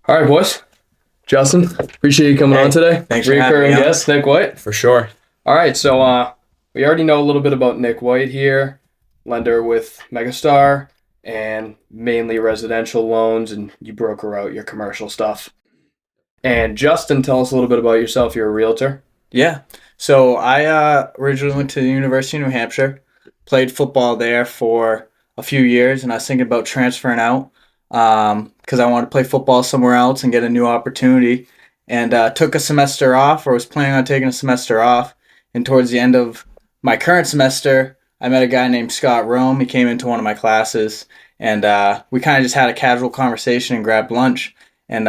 All right, boys. Justin, appreciate you coming on today. Thanks for having me Recurring on. guest, Nick White. For sure. All right, so we already know a little bit about Nick White here, lender with Megastar and mainly residential loans, and you broker out your commercial stuff. And Justin, tell us a little bit about yourself. You're a realtor. Yeah. So I originally went to the University of New Hampshire, played football there for a few years, and I was thinking about transferring out because I wanted to play football somewhere else and get a new opportunity. And took a semester off, or was planning on taking a semester off. And towards the end of my current semester, I met a guy named Scott Rome. He came into one of my classes, and we kind of just had a casual conversation and grabbed lunch. And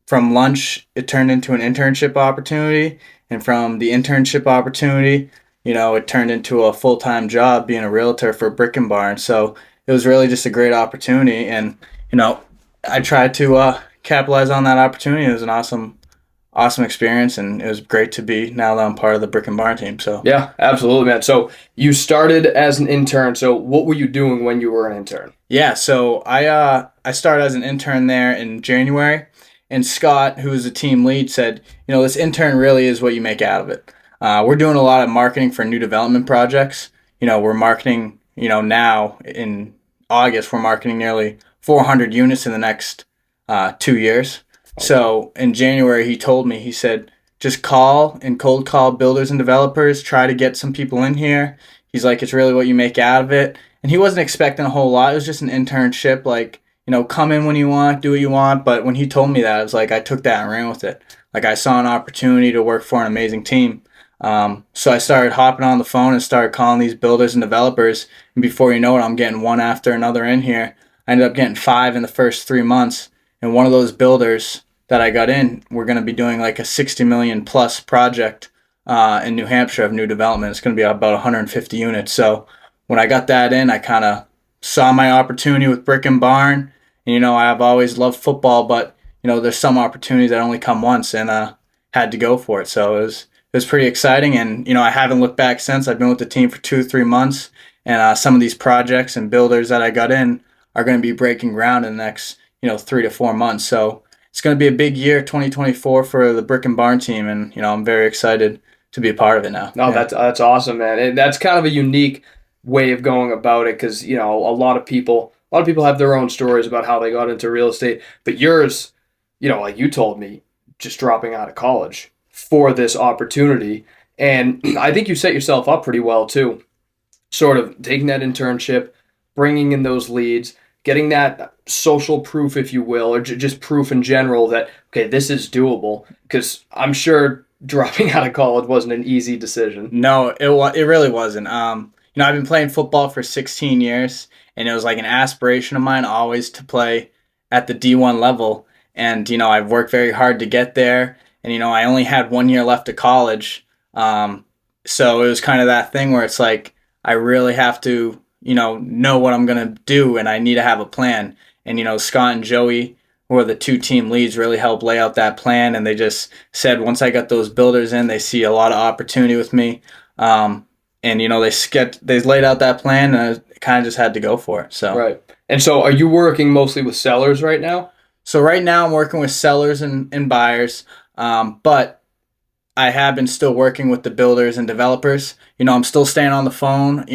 from lunch, it turned into an internship opportunity. And from the internship opportunity, it turned into a full-time job being a realtor for Brick and Barn. So it was really just a great opportunity. And, I tried to capitalize on that opportunity. It was an awesome experience, and it was great to be now that I'm part of the Brick and Barn team. So Yeah, absolutely, man. So you started as an intern. So what were you doing when you were an intern? yeah, so I started as an intern there in January, and Scott, who was the team lead, said, this intern really is what you make out of it. We're doing a lot of marketing for new development projects. We're marketing, now in August, we're marketing nearly 400 units in the next 2 years. So in January, he told me, he said, just call and cold call builders and developers, try to get some people in here. He's like, it's really what you make out of it. And he wasn't expecting a whole lot. It was just an internship, like, come in when you want, do what you want. But when he told me that, it was like, I took that and ran with it. Like, I saw an opportunity to work for an amazing team. So I started hopping on the phone and started calling these builders and developers. And before you know it, I'm getting one after another in here. I ended up getting 5 in the first 3 months. And one of those builders that I got in, we're going to be doing like a 60 million plus project in New Hampshire of new development. It's going to be about 150 units. So when I got that in, I kind of saw my opportunity with Brick and Barn. And, I've always loved football, but, there's some opportunities that only come once, and had to go for it. So it was pretty exciting. And, I haven't looked back since. I've been with the team for 2 or 3 months. And some of these projects and builders that I got in are going to be breaking ground in the next, 3 to 4 months. So it's going to be a big year, 2024, for the Brick and Barn team, and I'm very excited to be a part of it now. No, Yeah. that's awesome, man. And that's kind of a unique way of going about it because a lot of people have their own stories about how they got into real estate, but yours, like you told me, just dropping out of college for this opportunity, and I think you set yourself up pretty well too. Sort of taking that internship, bringing in those leads, getting that social proof, if you will, or just proof in general that, okay, this is doable. Because I'm sure dropping out of college wasn't an easy decision. No, it really wasn't. I've been playing football for 16 years, and it was like an aspiration of mine always to play at the D1 level. And, I've worked very hard to get there. And, I only had 1 year left of college. So it was kind of that thing where it's like, I really have to, know what I'm going to do, and I need to have a plan. And, Scott and Joey, who are the 2 team leads, really helped lay out that plan. And they just said, once I got those builders in, they see a lot of opportunity with me. And, they laid out that plan, and I kind of just had to go for it. So Right. And so are you working mostly with sellers right now? So right now I'm working with sellers and buyers, but I have been still working with the builders and developers. I'm still staying on the phone.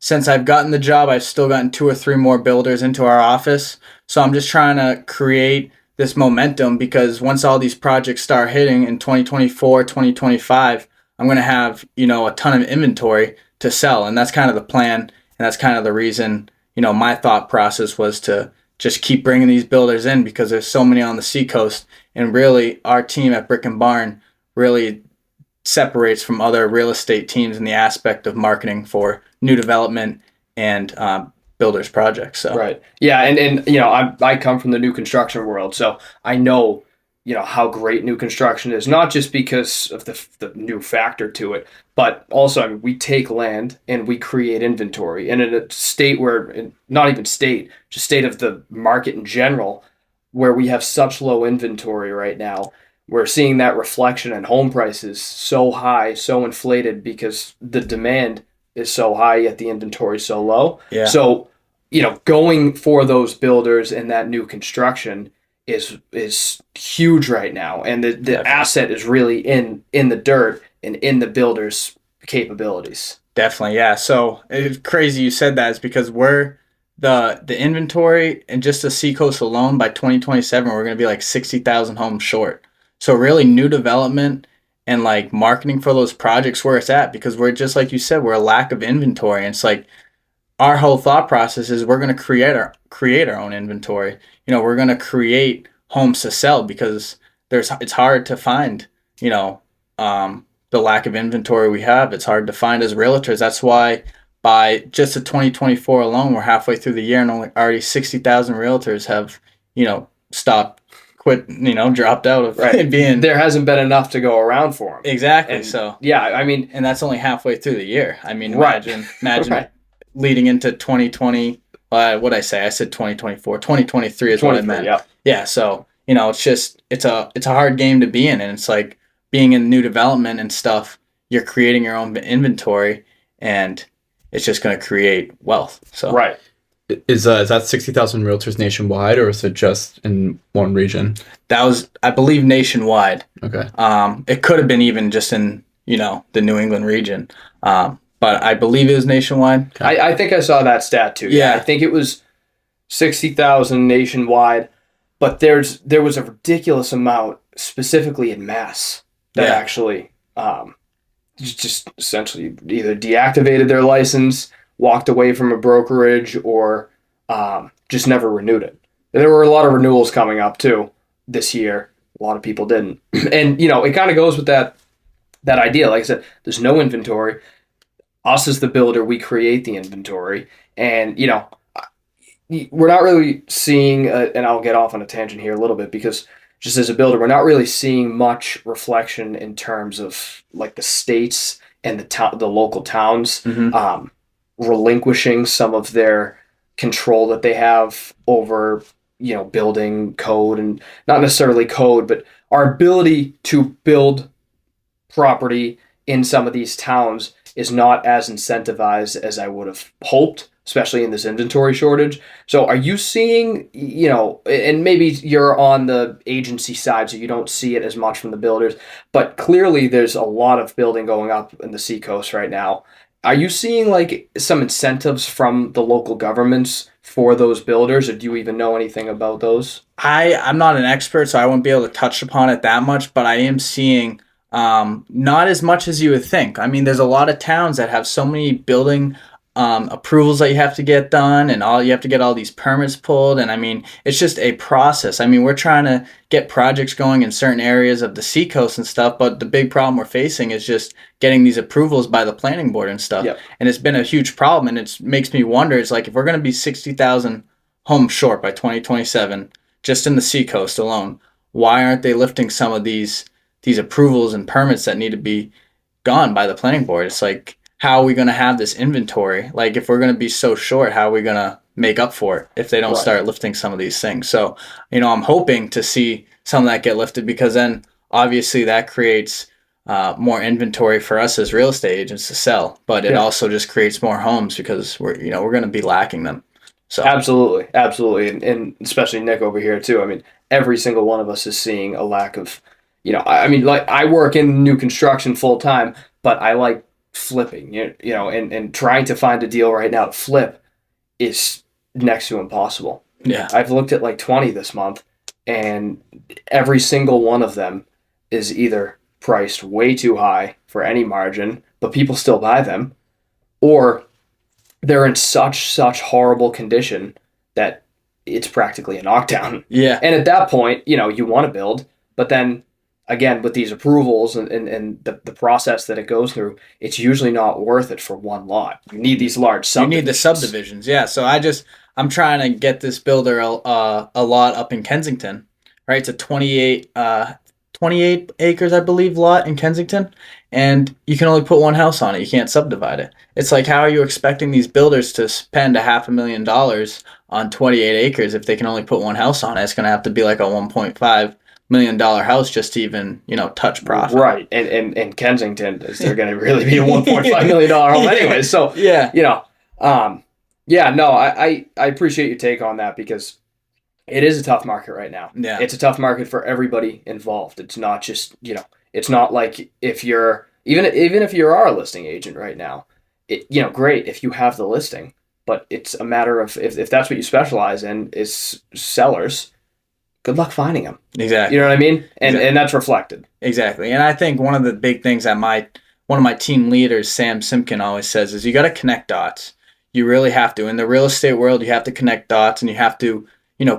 Since I've gotten the job, I've still gotten 2 or 3 more builders into our office. So I'm just trying to create this momentum, because once all these projects start hitting in 2024, 2025, I'm going to have, a ton of inventory to sell. And that's kind of the plan. And that's kind of the reason, my thought process was to just keep bringing these builders in, because there's so many on the Seacoast. And really, our team at Brick and Barn really separates from other real estate teams in the aspect of marketing for new development and builders projects. So Right. Yeah, and I come from the new construction world, so I know how great new construction is, not just because of the new factor to it, but also, I mean, we take land and we create inventory. And in a state where, not even state, just state of the market in general, where we have such low inventory right now, we're seeing that reflection in home prices so high, so inflated, because the demand is so high yet the inventory is so low. Yeah. So, going for those builders and that new construction, is huge right now, and the Definitely. asset is really in the dirt and in the builder's capabilities. Definitely, yeah. So it's crazy you said that is because we're the inventory and just the Seacoast alone by 2027 we're going to be like 60,000 homes short. So really new development and like marketing for those projects where it's at because we're just like you said we're a lack of inventory and it's like our whole thought process is we're going to create our own inventory. We're going to create homes to sell because it's hard to find, you know, the lack of inventory we have. It's hard to find as realtors. That's why by just the 2024 alone, we're halfway through the year and only already 60,000 realtors have, stopped, quit, dropped out of being. There hasn't been enough to go around for them. Exactly. And, so yeah, I mean, and that's only halfway through the year. I mean, right. imagine Right. leading into 2020. What I say? I said 2024. 2023 is what I meant. Yeah. Yeah. So it's a hard game to be in, and it's like being in new development and stuff. You're creating your own inventory, and it's just going to create wealth. So right. Is that 60,000 realtors nationwide, or is it just in one region? That was, I believe, nationwide. Okay. It could have been even just in the New England region. But I believe it was nationwide. Okay. I think I saw that stat too. Yeah. I think it was 60,000 nationwide, but there was a ridiculous amount specifically in Mass that actually just essentially either deactivated their license, walked away from a brokerage, or just never renewed it. There were a lot of renewals coming up too this year. A lot of people didn't. And, it kind of goes with that idea. Like I said, there's no inventory. Us as the builder, we create the inventory. And, we're not really seeing, and I'll get off on a tangent here a little bit, because just as a builder, we're not really seeing much reflection in terms of like the states and the local towns relinquishing some of their control that they have over, building code, and not necessarily code, but our ability to build property in some of these towns is not as incentivized as I would have hoped, especially in this inventory shortage. So are you seeing, and maybe you're on the agency side, so you don't see it as much from the builders, but clearly there's a lot of building going up in the Seacoast right now. Are you seeing like some incentives from the local governments for those builders, or do you even know anything about those? I'm not an expert, so I won't be able to touch upon it that much, but I am seeing not as much as you would think. I mean, there's a lot of towns that have so many building approvals that you have to get done, and you have to get all these permits pulled, and I mean, it's just a process. I mean, we're trying to get projects going in certain areas of the Seacoast and stuff, but the big problem we're facing is just getting these approvals by the planning board and stuff. Yep. And it's been a huge problem, and it makes me wonder, it's like if we're going to be 60,000 homes short by 2027 just in the Seacoast alone, why aren't they lifting some of these approvals and permits that need to be gone by the planning board? It's like, how are we going to have this inventory? Like, if we're going to be so short, how are we going to make up for it if they don't start lifting some of these things? So, I'm hoping to see some of that get lifted, because then obviously that creates more inventory for us as real estate agents to sell, but it also just creates more homes because we're going to be lacking them. So Absolutely. And especially Nick over here too. I mean, every single one of us is seeing a lack of, like I work in new construction full time, but I like flipping, and trying to find a deal right now to flip is next to impossible. Yeah. I've looked at like 20 this month, and every single one of them is either priced way too high for any margin, but people still buy them, or they're in such horrible condition that it's practically a knockdown. Yeah. And at that point, you want to build, but then again, with these approvals and the process that it goes through, it's usually not worth it for one lot. You need these large subdivisions. You need the subdivisions, yeah. So I'm trying to get this builder a lot up in Kensington, right? It's a 28 acres, I believe, lot in Kensington, and you can only put one house on it. You can't subdivide it. It's like, how are you expecting these builders to spend $500,000 on 28 acres if they can only put one house on it? It's going to have to be like a $1.5 million house just to even touch profit. Right. And Kensington, is there going to really be a $1.5 million home anyway? So I appreciate your take on that, because it is a tough market right now. Yeah. It's a tough market for everybody involved. It's not just, it's not like if you're, even if you are a listing agent right now, great if you have the listing, but it's a matter of if that's what you specialize in is sellers, good luck finding them. Exactly. You know what I mean? And Exactly. and that's reflected. Exactly. And I think one of the big things that one of my team leaders, Sam Simpkin, always says is you got to connect dots. You really have to. In the real estate world, you have to connect dots, and you have to,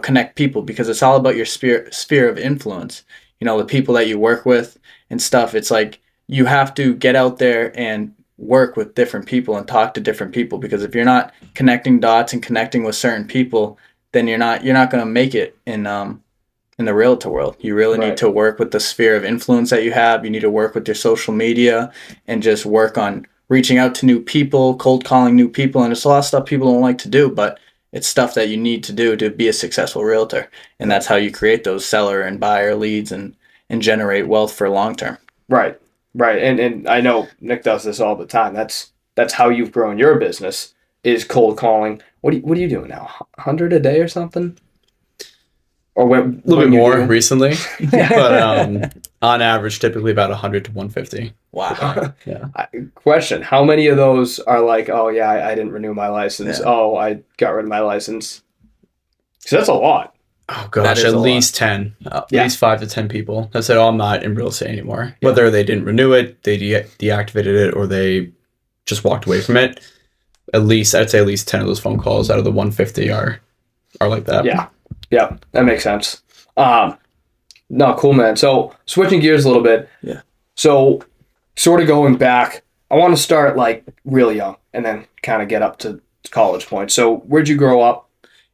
connect people, because it's all about your sphere of influence. The people that you work with and stuff. It's like you have to get out there and work with different people and talk to different people, because if you're not connecting dots and connecting with certain people, then you're not going to make it in the realtor world. You really Right. need to work with the sphere of influence that you have. You need to work with your social media and just work on reaching out to new people, cold calling new people. And it's a lot of stuff people don't like to do, but it's stuff that you need to do to be a successful realtor. And that's how you create those seller and buyer leads and generate wealth for long term. Right. Right. And I know Nick does this all the time. That's how you've grown your business, is cold calling. What are you doing now? 100 a day or something? Or A little bit more recently, but on average, typically about 100 to 150. Wow. Yeah. Question: how many of those are like, oh yeah, I didn't renew my license. Yeah. Oh, I got rid of my license. So that's a lot. Oh That gosh, is at a least 10, at Yeah. least 5 to 10 people that said, "Oh, I'm not in real estate anymore." Whether they didn't renew it, they deactivated it, or they just walked away from it. I'd say at least 10 of those phone calls out of the 150 are like that. Yeah, that makes sense. No, cool, man. So switching gears a little bit. Yeah. So sort of going back, I want to start like real young and then kind of get up to college point. So where'd you grow up?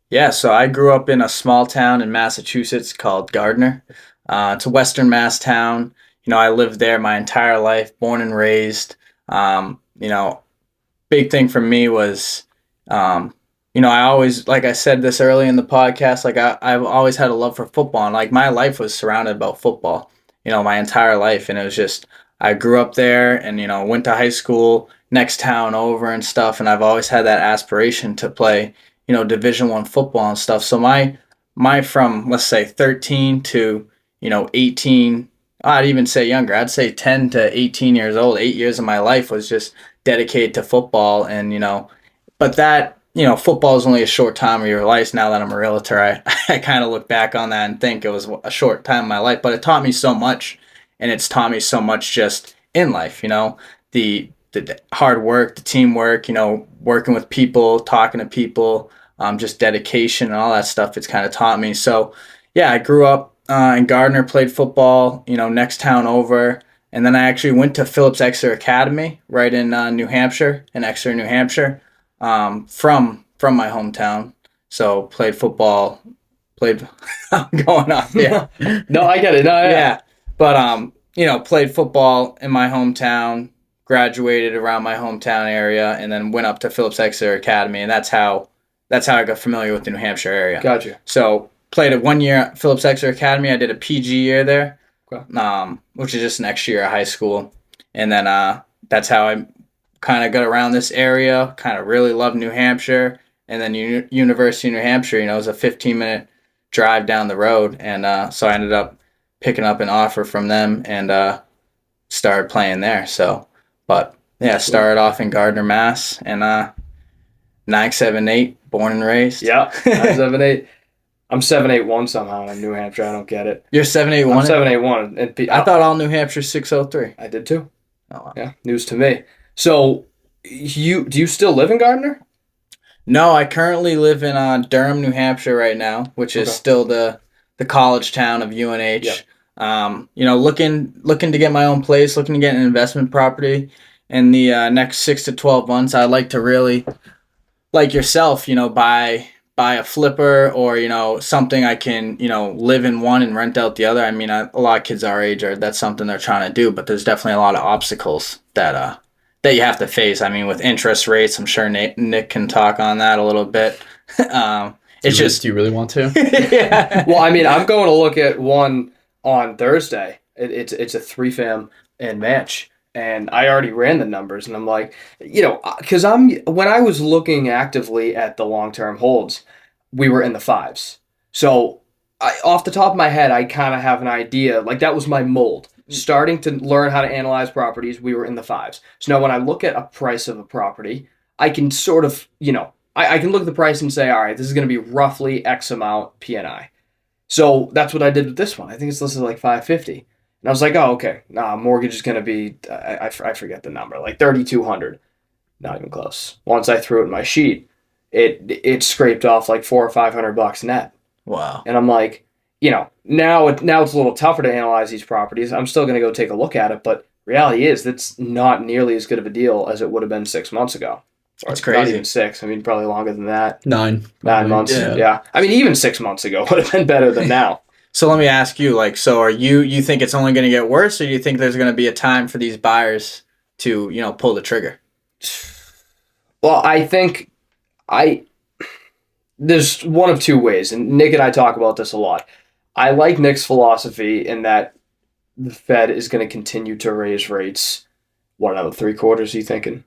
Yeah, so I grew up in a small town in Massachusetts called Gardner. It's a Western Mass town. I lived there my entire life, born and raised. Big thing for me was, I always, like I said this early in the podcast, like I've always had a love for football. And like my life was surrounded about football, my entire life. And it was just, I grew up there and, went to high school next town over and stuff. And I've always had that aspiration to play, Division I football and stuff. So my from, let's say 13 to, 18, I'd even say younger, I'd say 10 to 18 years old, 8 years of my life was just dedicated to football. And, but that, football is only a short time of your life. Now that I'm a realtor, I kind of look back on that and think it was a short time of my life, but it taught me so much, and it's taught me so much just in life, the hard work, the teamwork, working with people, talking to people, just dedication and all that stuff. It's kind of taught me. So yeah, I grew up in Gardner, played football, next town over. And then I actually went to Phillips Exeter Academy right in New Hampshire, in Exeter, New Hampshire, from my hometown. So played football, I'm going on. Yeah. No, I get it. No, Yeah. But, played football in my hometown, graduated around my hometown area, and then went up to Phillips Exeter Academy. And that's how I got familiar with the New Hampshire area. Gotcha. So played it 1 year at Phillips Exeter Academy. I did a PG year there, which is just next year of high school. And then that's how I kind of got around this area, kind of really loved New Hampshire. And then University of New Hampshire, it was a 15-minute drive down the road. And so I ended up picking up an offer from them and started playing there. So, but yeah, started off in Gardner, Mass, and 978, born and raised. Yeah, 978. I'm 781 somehow in New Hampshire. I don't get it. You're 781? I'm 781. And I thought all New Hampshire's 603. I did too. Oh, wow. Yeah, news to me. So, do you still live in Gardner? No, I currently live in Durham, New Hampshire right now, which is still the college town of UNH. Yep. Looking to get my own place, looking to get an investment property in the next 6 to 12 months. I'd like to really, like yourself, buy a flipper or, something I can, live in one and rent out the other. I mean, a lot of kids our age that's something they're trying to do, but there's definitely a lot of obstacles that you have to face. I mean, with interest rates, I'm sure Nick can talk on that a little bit. It's just, do you really want to? Yeah. Well, I mean, I'm going to look at one on Thursday. It's a 3-fam in Manch. And I already ran the numbers, and I'm like, because when I was looking actively at the long-term holds, we were in the 5s. So off the top of my head, I kind of have an idea. Like that was my mold. Starting to learn how to analyze properties, we were in the fives. So now when I look at a price of a property, I can sort of, I can look at the price and say, all right, this is going to be roughly X amount PNI. So that's what I did with this one. I think it's listed like 550. And I was like, oh, okay. Nah, mortgage is going to be, I forget the number, like 3,200. Not even close. Once I threw it in my sheet, it scraped off like $400 or $500 net. Wow. And I'm like, now it's a little tougher to analyze these properties. I'm still going to go take a look at it, but reality is that's not nearly as good of a deal as it would have been 6 months ago. That's crazy. Not even 6. I mean, probably longer than that. 9 months. Yeah. I mean, even 6 months ago would have been better than now. So let me ask you, like, so are you think it's only going to get worse, or do you think there's going to be a time for these buyers to, pull the trigger? Well, I think there's one of two ways, and Nick and I talk about this a lot. I like Nick's philosophy in that the Fed is going to continue to raise rates. What, another 3 quarters, are you thinking?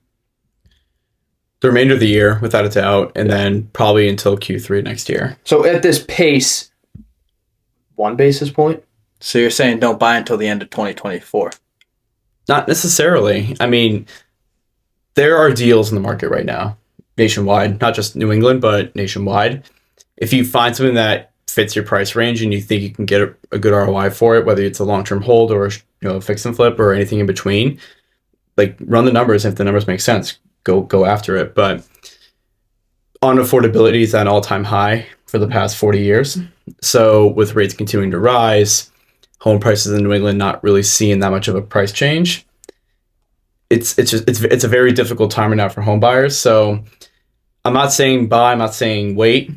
The remainder of the year, without a doubt, and then probably until Q3 next year. So at this pace, 1 basis point? So you're saying don't buy until the end of 2024? Not necessarily. I mean, there are deals in the market right now, nationwide, not just New England, but nationwide. If you find something that fits your price range and you think you can get a good ROI for it, whether it's a long-term hold or a fix and flip or anything in between, like run the numbers. If the numbers make sense, go after it. But unaffordability is at an all-time high for the past 40 years. So with rates continuing to rise, home prices in New England not really seeing that much of a price change, it's a very difficult time right now for home buyers. So I'm not saying buy, I'm not saying wait.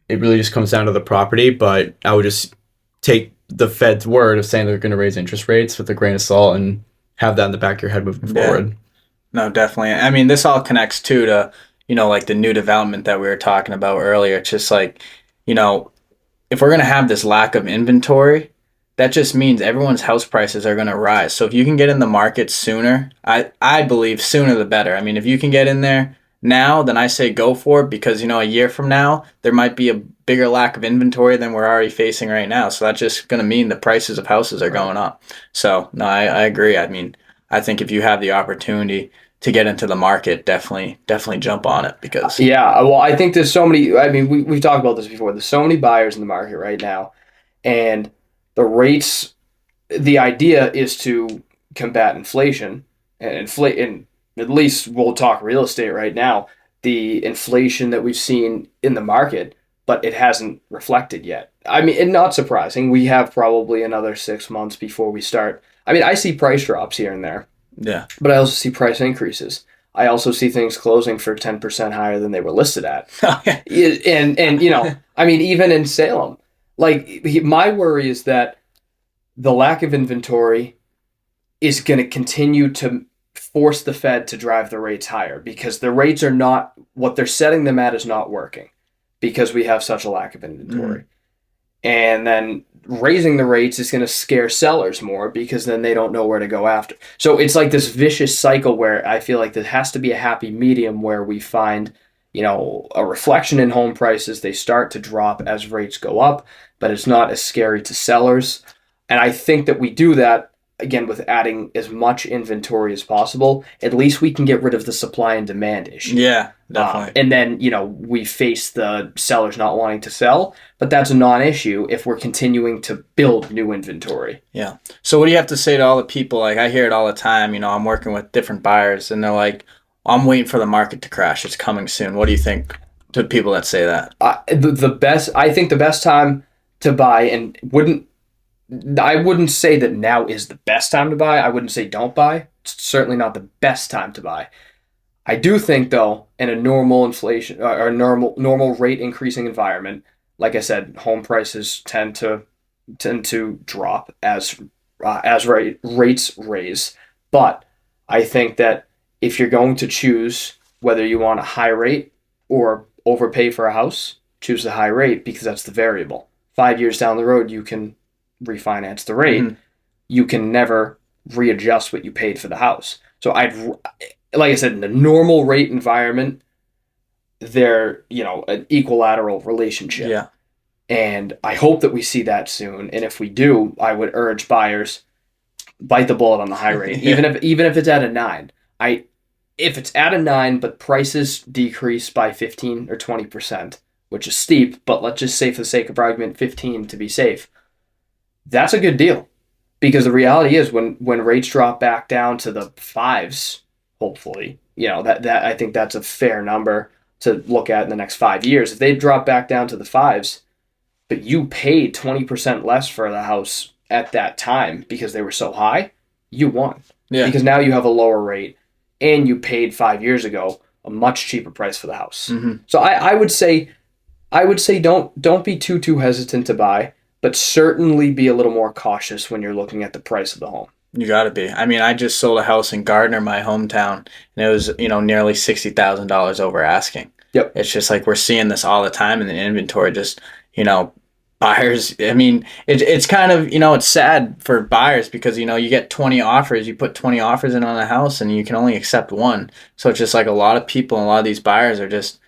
It really just comes down to the property, but I would just take the Fed's word of saying they're going to raise interest rates with a grain of salt and have that in the back of your head moving forward. No, definitely. I mean, this all connects too to, like the new development that we were talking about earlier. It's just like, if we're going to have this lack of inventory, that just means everyone's house prices are going to rise. So if you can get in the market sooner, I believe sooner the better. I mean, if you can get in there now, then I say go for it, because, a year from now, there might be a bigger lack of inventory than we're already facing right now. So that's just going to mean the prices of houses are going up. So, no, I agree. I mean, I think if you have the opportunity to get into the market, definitely jump on it, because... Yeah, well, I think there's so many... I mean, we've talked about this before. There's so many buyers in the market right now, and the rates... The idea is to combat inflation, and at least we'll talk real estate right now, the inflation that we've seen in the market, but it hasn't reflected yet. I mean, and not surprising. We have probably another 6 months before we start. I mean, I see price drops here and there. Yeah. But I also see price increases. I also see things closing for 10% higher than they were listed at. and I mean, even in Salem, like my worry is that the lack of inventory is going to continue to force the Fed to drive the rates higher, because the rates are not, what they're setting them at is not working, because we have such a lack of inventory. And then raising the rates is going to scare sellers more, because then they don't know where to go after. So it's like this vicious cycle where I feel like there has to be a happy medium where we find, a reflection in home prices. They start to drop as rates go up, but it's not as scary to sellers. And I think that we do that, again, with adding as much inventory as possible. At least we can get rid of the supply and demand issue. Yeah, definitely. And then, we face the sellers not wanting to sell, but that's a non-issue if we're continuing to build new inventory. Yeah. So what do you have to say to all the people? Like, I hear it all the time, I'm working with different buyers, and they're like, I'm waiting for the market to crash. It's coming soon. What do you think to people that say that? I think the best time to buy, and I wouldn't say that now is the best time to buy. I wouldn't say don't buy. It's certainly not the best time to buy. I do think, though, in a normal inflation or normal rate increasing environment, like I said, home prices tend to drop as rates raise. But I think that if you're going to choose whether you want a high rate or overpay for a house, choose the high rate, because that's the variable. 5 years down the road, you can refinance the rate. You can never readjust what you paid for the house. So like I said, in a normal rate environment, they're, an equilateral relationship. Yeah. And I hope that we see that soon. And if we do, I would urge buyers, bite the bullet on the high rate, even if it's at a 9. If it's at a 9, but prices decrease by 15 or 20%, which is steep, but let's just say for the sake of argument, 15 to be safe, that's a good deal. Because the reality is when rates drop back down to the 5s, hopefully, that I think that's a fair number to look at in the next 5 years. If they drop back down to the 5s, but you paid 20% less for the house at that time because they were so high, you won. Yeah. Because now you have a lower rate and you paid 5 years ago a much cheaper price for the house. Mm-hmm. So I would say don't be too hesitant to buy, but certainly be a little more cautious when you're looking at the price of the home. You got to be. I mean, I just sold a house in Gardner, my hometown, and it was, nearly $60,000 over asking. Yep. It's just like we're seeing this all the time in the inventory. Just, buyers. I mean, it's kind of, it's sad for buyers because, you get 20 offers, you put 20 offers in on a house and you can only accept one. So it's just like a lot of people and a lot of these buyers are just,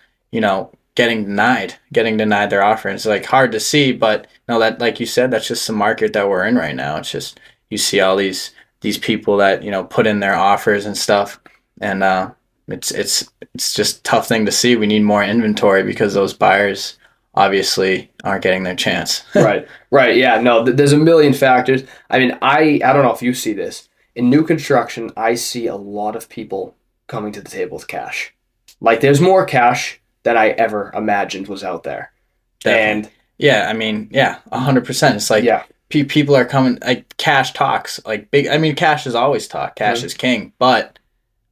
getting denied their offer. And it's like hard to see, but that, like you said, that's just the market that we're in right now. It's just, you see all these people that, put in their offers and stuff. And it's just a tough thing to see. We need more inventory because those buyers obviously aren't getting their chance. Right. Yeah, no, there's a million factors. I mean, I don't know if you see this. In new construction, I see a lot of people coming to the table with cash. Like, there's more cash than I ever imagined was out there. Definitely. And yeah, I mean, 100%. It's like, people are coming, like, cash talks, like, big. I mean, cash is always talk. Cash is king. But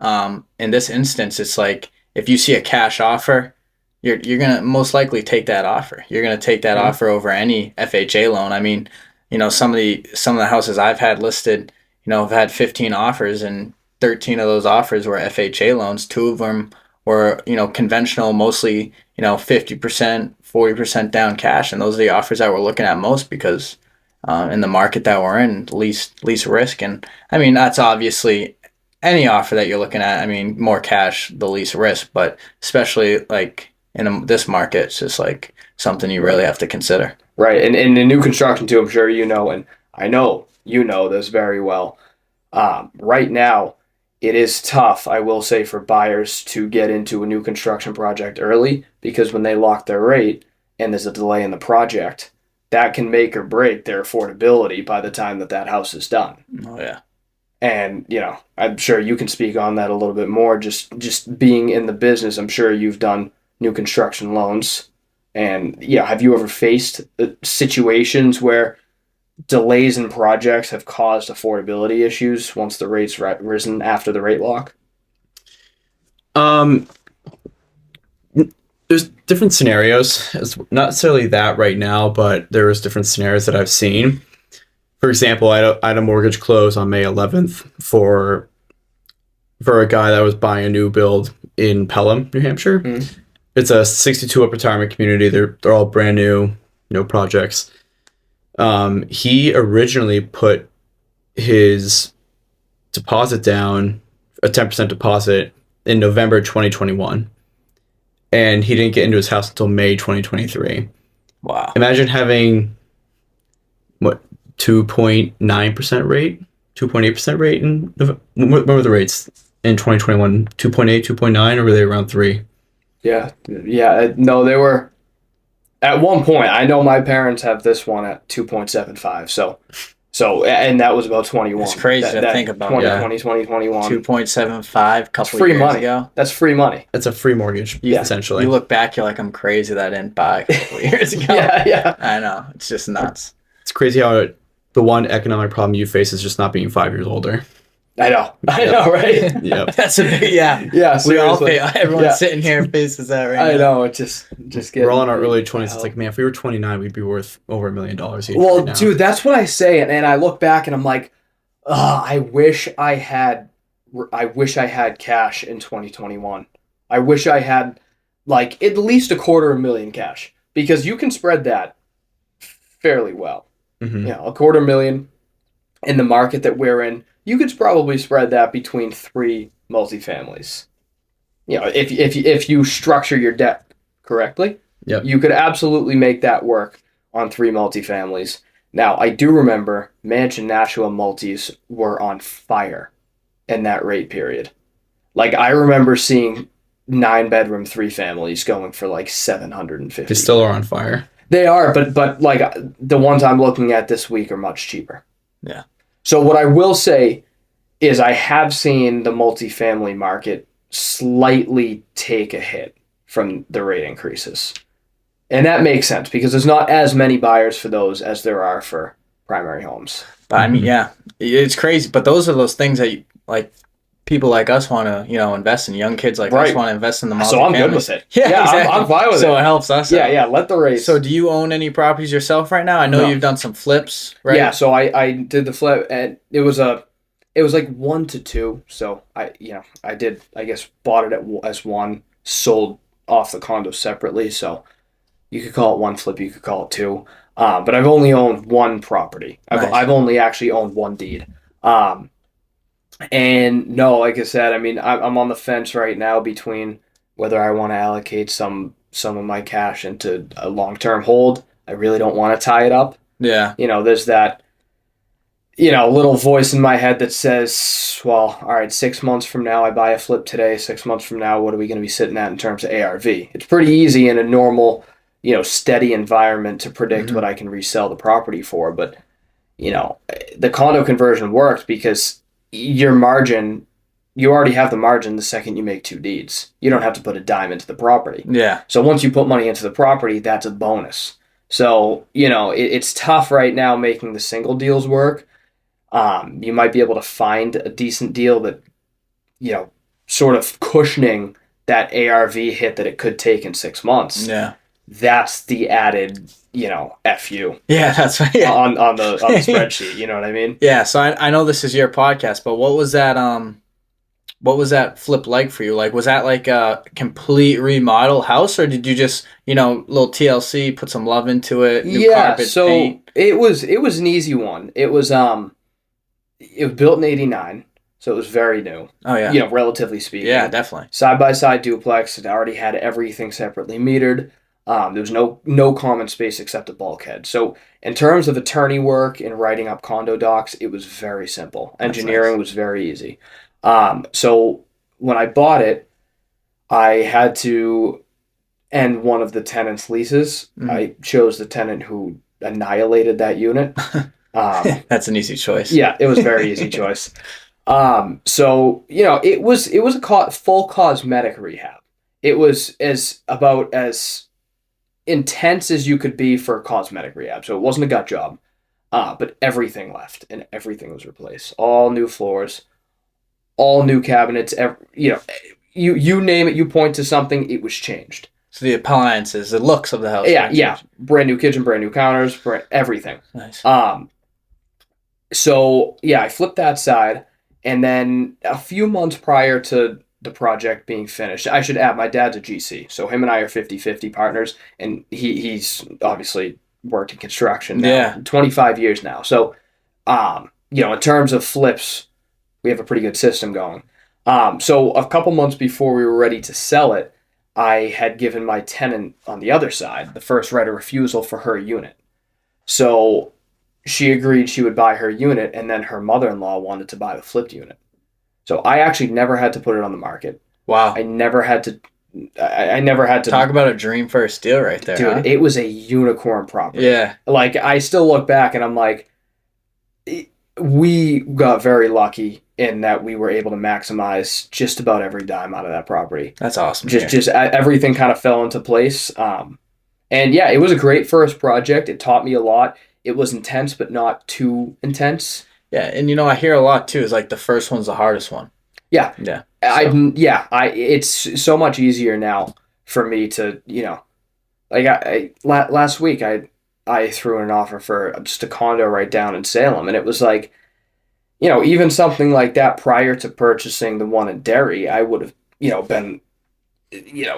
in this instance, it's like, if you see a cash offer, you're going to most likely take that offer. You're going to take that offer over any FHA loan. I mean, some of the houses I've had listed, have had 15 offers and 13 of those offers were FHA loans. 2 of them were, conventional, mostly, 50%, 40% down cash. And those are the offers that we're looking at most because in the market that we're in, least risk. And I mean, that's obviously any offer that you're looking at. I mean, more cash, the least risk, but especially like in this market, it's just like something you really have to consider. Right. And in new construction too, I'm sure and I know this very well. Right now, it is tough, I will say, for buyers to get into a new construction project early because when they lock their rate and there's a delay in the project, that can make or break their affordability by the time that house is done. Oh, yeah. And, I'm sure you can speak on that a little bit more. Just being in the business, I'm sure you've done new construction loans. And, have you ever faced situations where delays in projects have caused affordability issues once the rates risen after the rate lock? There's different scenarios. It's not necessarily that right now, but there's different scenarios that I've seen. For example, I had a mortgage close on May 11th for a guy that was buying a new build in Pelham, New Hampshire. Mm-hmm. It's a 62-up retirement community. They're all brand new, projects. He originally put his deposit down, a 10% deposit, in November 2021. And he didn't get into his house until May 2023. Wow. Imagine having, 2.9% rate? 2.8% rate? What were the rates in 2021? 2.8, 2.9, or were they around 3? Yeah. No, they were... At one point, I know my parents have this one at 2.75. So, and that was about 21. It's crazy to think about. 2020, 2021. 2.75 couple free years money. ago. That's free money. That's a free mortgage, essentially. You look back, you're like, I'm crazy that I didn't buy a couple of years ago. Yeah. I know. It's just nuts. It's crazy how the one economic problem you face is just not being 5 years older. I know, right? Yep. That's a big, yeah. We all everyone sitting here faces that right now. I know, it's just getting... We're all in our early 20s. It's like, man, if we were 29, we'd be worth over $1 million each. Well, right now. dude, that's what I say, and I look back and I'm like, I wish I had cash in 2021. I wish I had like at least $250,000 cash because you can spread that fairly well. Mm-hmm. $250,000 in the market that we're in. You could probably spread that between 3 multifamilies. If you structure your debt correctly, yep. You could absolutely make that work on 3 multifamilies. Now, I do remember Mansion Nashua multis were on fire in that rate period. Like, I remember seeing 9-bedroom 3 families going for like 750. They still are on fire. They are, but like the ones I'm looking at this week are much cheaper. Yeah. So what I will say is I have seen the multifamily market slightly take a hit from the rate increases. And that makes sense because there's not as many buyers for those as there are for primary homes. But I mean, yeah, it's crazy. But those are those things that like people like us want to, invest in. Young kids like us want to invest in the multifamily. So I'm good with it. Yeah, exactly. I'm fine with it. So it helps us. Yeah, let the rates. So do you own any properties yourself right now? I know you've done some flips, right? Yeah, so I did the flip, and it was like 1 to 2. So I did, I guess, bought it as one, sold off the condo separately. So you could call it one flip, you could call it two. But I've only owned one property. I've only actually owned one deed. And no, like I said, I mean, I'm on the fence right now between whether I want to allocate some of my cash into a long-term hold. I really don't want to tie it up. Yeah. There's that, little voice in my head that says, well, all right, 6 months from now, I buy a flip today. 6 months from now, what are we going to be sitting at in terms of ARV? It's pretty easy in a normal, steady environment to predict what I can resell the property for. But, the condo conversion worked because your margin, you already have the margin the second you make 2 deeds. You don't have to put a dime into the property. Yeah. So once you put money into the property, that's a bonus. So, it's tough right now making the single deals work. You might be able to find a decent deal that, sort of cushioning that ARV hit that it could take in 6 months. Yeah. That's the added, FU. Yeah, that's right. Yeah. On the spreadsheet, you know what I mean? Yeah, so I know this is your podcast, but what was that flip like for you? Like, was that like a complete remodel house, or did you just, little TLC, put some love into it, new carpet, so paint? it was an easy one. It was built in '89, so it was very new. Oh yeah. Relatively speaking. Yeah, definitely. Side-by-side duplex. It already had everything separately metered. There was no common space except a bulkhead. So in terms of attorney work and writing up condo docs, it was very simple. Engineering was very easy. So when I bought it, I had to end one of the tenant's leases. I chose the tenant who annihilated that unit. That's an easy choice. Yeah, it was a very easy choice. So it was a full cosmetic rehab. It was about as intense as you could be for a cosmetic rehab. So it wasn't a gut job, but everything left and everything was replaced. All new floors, all new cabinets. You name it. You point to something, it was changed. So the appliances, the looks of the house. Yeah. Brand new kitchen, brand new counters, everything. Nice. So yeah, I flipped that side, and then a few months prior to the project being finished, I should add, my dad's a GC, so him and I are 50-50 partners, and he's obviously worked in construction now, 25 years now. So, in terms of flips, we have a pretty good system going. So a couple months before we were ready to sell it, I had given my tenant on the other side the first right of refusal for her unit. So she agreed she would buy her unit, and then her mother-in-law wanted to buy the flipped unit. So I actually never had to put it on the market. Wow. I never had to talk about a dream first deal right there. Dude, It was a unicorn property. Yeah. Like, I still look back and I'm like, we got very lucky in that we were able to maximize just about every dime out of that property. That's awesome. Just everything kind of fell into place. And yeah, it was a great first project. It taught me a lot. It was intense, but not too intense. Yeah, and I hear a lot too, is like the first one's the hardest one. Yeah. Yeah. It's so much easier now for me to, last week I threw in an offer for just a condo right down in Salem, and it was like, even something like that prior to purchasing the one in Derry, I would have, been,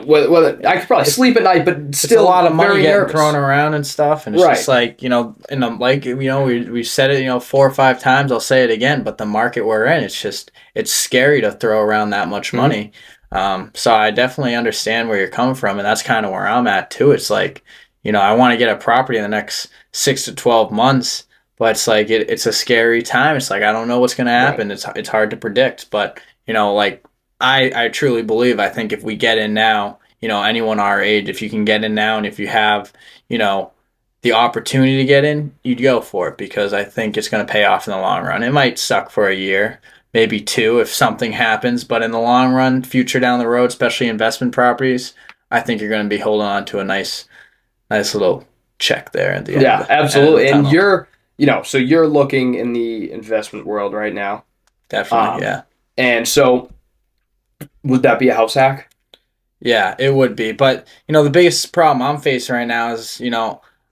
whether I could probably sleep at night, but still it's a lot of money getting nervous. thrown around and stuff, and it's just like, and I'm like, we said it, 4 or 5 times. I'll say it again, but the market we're in, it's scary to throw around that much money. So I definitely understand where you're coming from, and that's kind of where I'm at too. It's like, I want to get a property in the next 6 to 12 months, but it's like it's a scary time. It's like I don't know what's going to happen. Right. It's hard to predict, but like I truly believe, I think if we get in now, anyone our age, if you can get in now and if you have, the opportunity to get in, you'd go for it because I think it's going to pay off in the long run. It might suck for a year, maybe two if something happens, but in the long run, future down the road, especially investment properties, I think you're going to be holding on to a nice little check there at the end. Yeah, of the, absolutely. end And of the tunnel. so you're looking in the investment world right now. Definitely, yeah. And so would that be a house hack? Yeah, it would be. But, the biggest problem I'm facing right now is,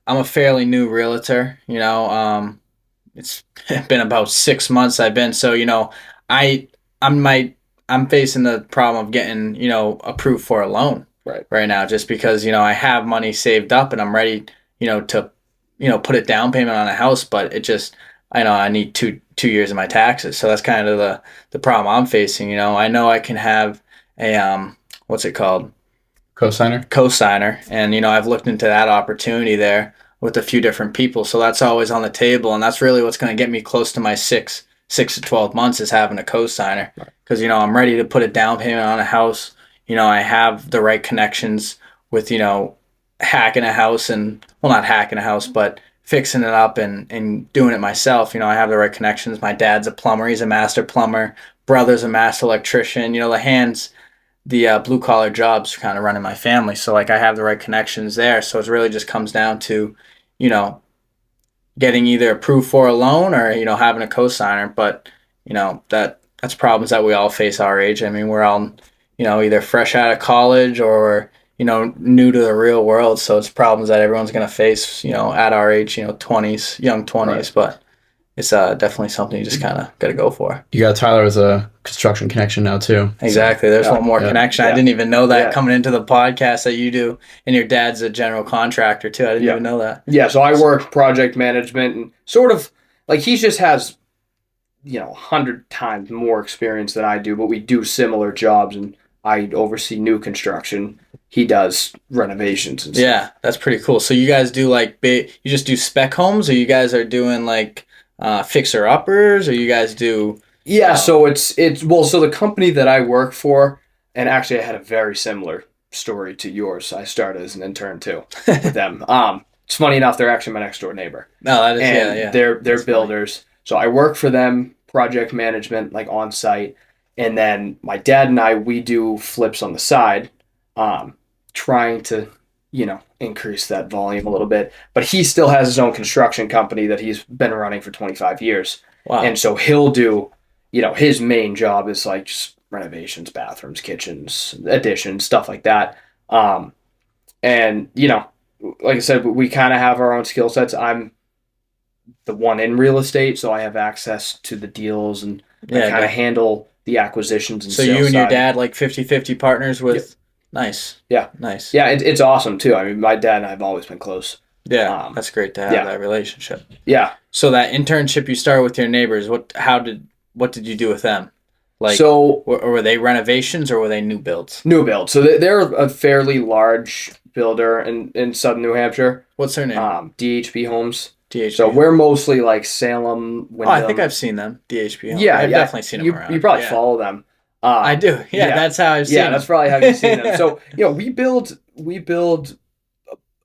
I'm a fairly new realtor. It's been about 6 months I've been. So, I I'm my I'm facing the problem of getting, approved for a loan right now just because, I have money saved up and I'm ready, to, put a down payment on a house, but it just I need two years of my taxes. So that's kind of the problem I'm facing. I know I can have a what's it called? Cosigner. And, I've looked into that opportunity there with a few different people. So that's always on the table. And that's really what's going to get me close to my six to 12 months is having a cosigner. Because, I'm ready to put a down payment on a house. I have the right connections with, hacking a house and, well, not hacking a house, but fixing it up and doing it myself. I have the right connections. My dad's a plumber. He's a master plumber. Brother's a master electrician. The blue collar jobs kind of running my family. So like I have the right connections there. So it really just comes down to, getting either approved for a loan or, having a cosigner. But, that's problems that we all face our age. I mean, we're all, either fresh out of college or, new to the real world. So it's problems that everyone's going to face, at our age, 20s, young 20s. Right. But it's definitely something you just kind of got to go for. You got Tyler as a construction connection now too. Exactly. There's one more connection. Yeah. I didn't even know that coming into the podcast that you do, and your dad's a general contractor too. I didn't even know that. Yeah. So I work project management and sort of like he just has, 100 times more experience than I do, but we do similar jobs and I oversee new construction. He does renovations and stuff. Yeah, that's pretty cool. So you guys do you just do spec homes, or you guys are doing fixer uppers, or you guys do? Yeah, so it's so the company that I work for, and actually I had a very similar story to yours. I started as an intern too with them. It's funny enough, they're actually my next door neighbor. No, that is and they're builders. Funny. So I work for them, project management, like on site, and then my dad and I we do flips on the side, trying to increase that volume a little bit. But he still has his own construction company that he's been running for 25 years. Wow. And so he'll do, his main job is like just renovations, bathrooms, kitchens, additions, stuff like that. And, like I said, we kind of have our own skill sets. I'm the one in real estate, so I have access to the deals and I kind of handle the acquisitions and so sales you and your side. dad 50-50 partners with... Yep. Nice. Yeah. Nice. Yeah, it's awesome too. I mean, my dad and I have always been close. Yeah, that's great to have that relationship. Yeah. So that internship you started with your neighbors, what did you do with them? Were they renovations or were they new builds? New builds. So they're a fairly large builder in southern New Hampshire. What's their name? DHB Homes. DHB. So we're mostly like Salem, Wyndham. Oh, I think I've seen them. DHB Homes. Yeah, I've definitely seen them around. You probably follow them. I do. Yeah, that's how I've seen them. Yeah, that's probably how you've seen them. So, we build